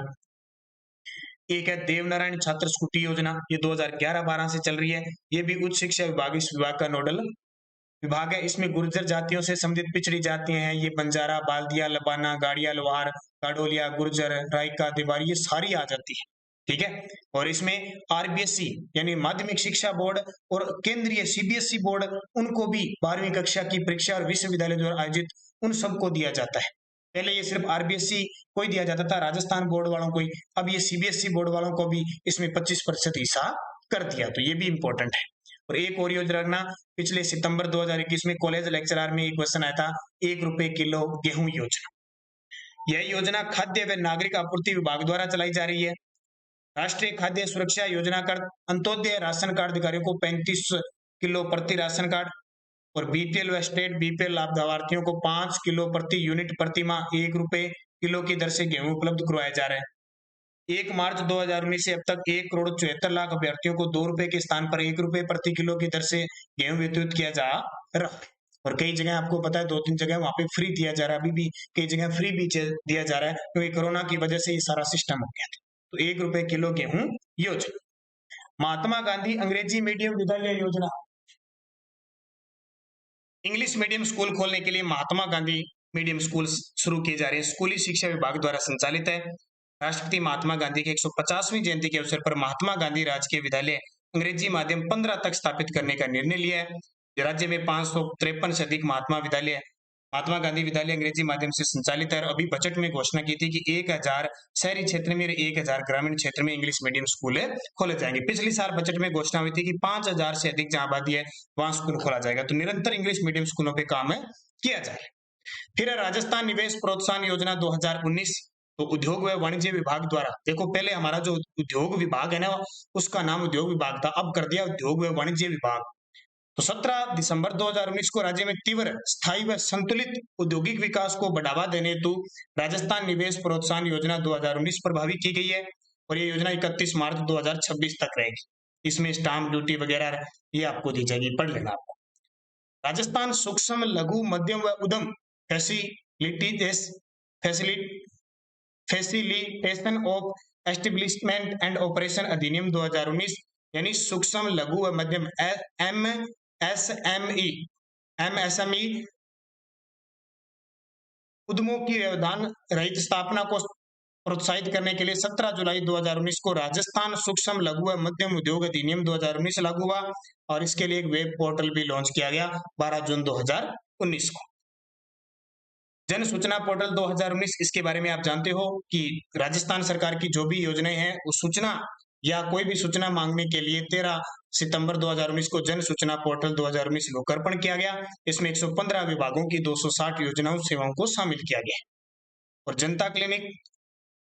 एक है देवनारायण छात्र स्कूटी योजना, ये 2011-12 से चल रही है। ये भी उच्च शिक्षा विभाग इस विभाग का नोडल विभाग है। इसमें गुर्जर जातियों से संबंधित पिछड़ी जातियां हैं, ये बंजारा, बाल्दिया, लबाना, गाड़िया, लोहार, गाडोलिया, गुर्जर, रायका, तिवारी, ये सारी आ जाती है। ठीक है। और इसमें RBSE यानी माध्यमिक शिक्षा बोर्ड और केंद्रीय CBSE बोर्ड, उनको भी 12वीं कक्षा की परीक्षा और विश्वविद्यालय द्वारा आयोजित उन सबको दिया जाता है। पहले ये सिर्फ RBSE को ही दिया जाता था, राजस्थान बोर्ड वालों को ही। अब ये CBSE बोर्ड वालों को भी इसमें 25% हिस्सा कर दिया, तो ये भी इंपॉर्टेंट है। और एक और योजना रखना, पिछले सितंबर 2021 में कॉलेज लेक्चरर में एक क्वेश्चन आया था, 1 रुपए किलो गेहूं योजना। यह योजना खाद्य व नागरिक आपूर्ति विभाग द्वारा चलाई जा रही है। राष्ट्रीय खाद्य सुरक्षा योजना का अंत्योदय राशन कार्ड अधिकारियों को 35 किलो प्रति राशन कार्ड, और BPL व स्टेट BPL लाभार्थियों को 5 किलो प्रति यूनिट प्रति माह 1 रुपए किलो की दर से गेहूं उपलब्ध करवाया जा रहा है। 1 मार्च 2019 से अब तक 1,74,00,000 अभ्यर्थियों को 2 रुपए के स्थान पर 1 रुपए प्रति किलो की दर से गेहूं वितरित किया जा रहा है। और कई जगह आपको पता है 2-3 जगह वहाँ पे फ्री दिया जा रहा है, अभी भी कई जगह फ्री भी दिया जा रहा है, क्योंकि कोरोना की वजह से ये सारा सिस्टम हो गया था। तो 1 रुपए किलो गेहूं योजना। महात्मा गांधी अंग्रेजी मीडियम विद्यालय योजना, इंग्लिश मीडियम स्कूल खोलने के लिए महात्मा गांधी मीडियम स्कूल शुरू किए जा रहे हैं, स्कूली शिक्षा विभाग द्वारा संचालित है। राष्ट्रपति महात्मा गांधी की 150वीं जयंती के अवसर पर महात्मा गांधी राजकीय विद्यालय अंग्रेजी माध्यम 15 तक स्थापित करने का निर्णय लिया है। राज्य में 553 से अधिक महात्मा गांधी विद्यालय अंग्रेजी माध्यम से संचालित है। अभी बजट में घोषणा की थी कि 1000 शहरी क्षेत्र में और 1000 ग्रामीण क्षेत्र में इंग्लिश मीडियम स्कूल खोले जाएंगे। पिछले साल बजट में घोषणा हुई थी कि 5000 से अधिक जहां आबादी है वहां स्कूल खोला जाएगा। तो निरंतर इंग्लिश मीडियम स्कूलों पे काम किया जा रहा है। फिर राजस्थान निवेश प्रोत्साहन योजना 2019, तो उद्योग व वाणिज्य विभाग द्वारा, देखो पहले हमारा जो उद्योग विभाग है ना, उसका नाम उद्योग विभाग था, अब कर दिया उद्योग व वाणिज्य विभाग। तो 17 दिसंबर 2019 को राज्य में तीव्र, स्थायी व संतुलित औद्योगिक विकास को बढ़ावा देने हेतु राजस्थान निवेश प्रोत्साहन योजना 2019 प्रभावी की गई है और ये योजना 31 मार्च 2026 तक रहेगी। इसमें स्टाम्प ड्यूटी वगैरह ये आपको दी जाएगी, पढ़ लेना आपको। राजस्थान सूक्ष्म लघु मध्यम व उद्यम facilitation of establishment and operation अधिनियम 2019, यानी सूक्ष्म लघु व मध्यम एमएसएमई उद्यमों की व्यवधान रहित स्थापना को प्रोत्साहित करने के लिए 17 जुलाई 2019 को राजस्थान सूक्ष्म लघु व मध्यम उद्योग अधिनियम 2019 लागू हुआ और इसके लिए एक वेब पोर्टल भी लॉन्च किया गया 12 जून 2019 को। जन सूचना पोर्टल 2019, इसके बारे में आप जानते हो कि राजस्थान सरकार की जो भी योजनाएं हैं उस सूचना या कोई भी सूचना मांगने के लिए 13 सितंबर 2019 को जन सूचना पोर्टल 2019 लोकार्पण किया गया। इसमें 115 विभागों की 260 योजनाओं सेवाओं को शामिल किया गया। और जनता क्लिनिक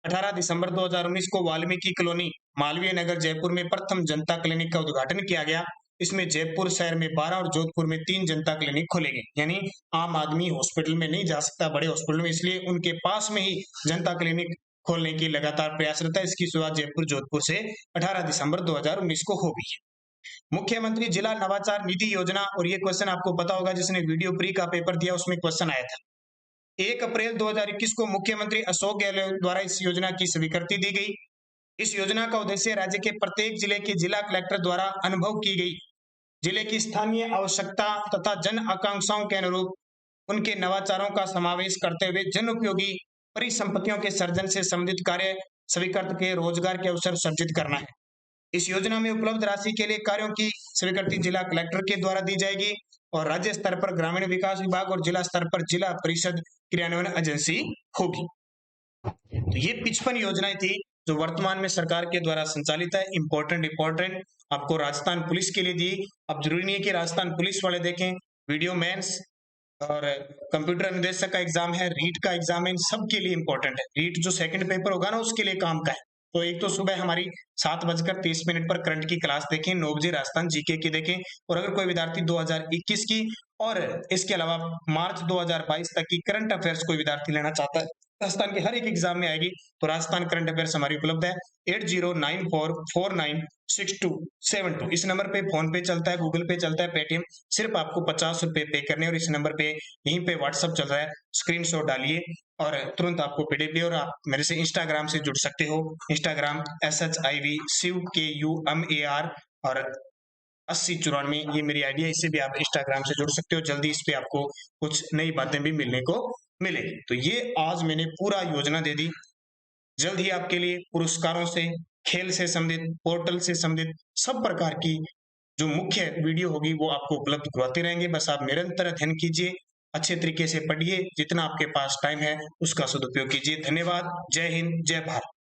18 दिसंबर 2019 को वाल्मीकि कॉलोनी मालवीय नगर जयपुर में प्रथम जनता क्लिनिक का उद्घाटन किया गया। इसमें जयपुर शहर में 12 और जोधपुर में 3 जनता क्लिनिक खोले गए, यानी आम आदमी हॉस्पिटल में नहीं जा सकता बड़े हॉस्पिटल में, इसलिए उनके पास में ही जनता क्लिनिक खोलने की लगातार प्रयासरत है। इसकी शुरुआत जयपुर जोधपुर से 18 दिसंबर 2019 को हो गई है। मुख्यमंत्री जिला नवाचार निधि योजना, और ये क्वेश्चन आपको पता होगा, जिसने वीडियो प्री का पेपर दिया उसमें क्वेश्चन आया था। 1 अप्रैल 2021 को मुख्यमंत्री अशोक गहलोत द्वारा इस योजना की स्वीकृति दी गई। इस योजना का उद्देश्य राज्य के प्रत्येक जिले के जिला कलेक्टर द्वारा अनुभव की गई जिले की स्थानीय आवश्यकता तथा जन आकांक्षाओं के अनुरूप उनके नवाचारों का समावेश करते हुए जन उपयोगी परिसंपत्तियों के सर्जन से संबंधित कार्य स्वीकृत के रोजगार के अवसर सृजित करना है। इस योजना में उपलब्ध राशि के लिए कार्यों की स्वीकृति जिला कलेक्टर के द्वारा दी जाएगी और राज्य स्तर पर ग्रामीण विकास विभाग और जिला स्तर पर जिला परिषद क्रियान्वयन एजेंसी होगी। तो ये 55 योजनाएं थी जो वर्तमान में सरकार के द्वारा संचालित है। इंपॉर्टेंट आपको राजस्थान पुलिस के लिए दी। अब जरूरी नहीं है कि राजस्थान पुलिस वाले देखें, वीडियो मेंस और कंप्यूटर निदेशक का एग्जाम है, रीट का एग्जाम है, इन सब के लिए इंपॉर्टेंट है। रीट जो सेकंड पेपर होगा ना, उसके लिए काम का है। तो एक तो सुबह हमारी 7:30 पर करंट की क्लास देखें, 9 बजे राजस्थान जीके की देखें, और अगर कोई विद्यार्थी 2021 की और इसके अलावा मार्च 2022 तक की करंट अफेयर्स कोई विद्यार्थी लेना चाहता है, राजस्थान के हर एक एग्जाम में आएगी, तो राजस्थान करंट अफेयर्स हमारी उपलब्ध है 8094496272। इस नंबर पे फोन पे चलता है, गूगल पे चलता है, पेटीएम, सिर्फ आपको 50 रुपए पे करने और इस नंबर पे यहीं पे व्हाट्सअप चल रहा है, स्क्रीनशॉट डालिए और तुरंत आपको पीडीएफ। और आप मेरे से इंस्टाग्राम से जुड़ सकते हो, इंस्टाग्राम SHIV SHIVKUMAR और 8094 ये मेरी आईडी है, इससे भी आप इंस्टाग्राम से जुड़ सकते हो। जल्दी इस पे आपको कुछ नई बातें भी मिलने को मिलेगी। तो ये आज मैंने पूरा योजना दे दी। जल्द ही आपके लिए पुरस्कारों से, खेल से संबंधित, पोर्टल से संबंधित सब प्रकार की जो मुख्य वीडियो होगी वो आपको उपलब्ध करवाते रहेंगे। बस आप निरंतर अध्ययन कीजिए, अच्छे तरीके से पढ़िए, जितना आपके पास टाइम है उसका सदुपयोग कीजिए। धन्यवाद। जय हिंद, जय भारत।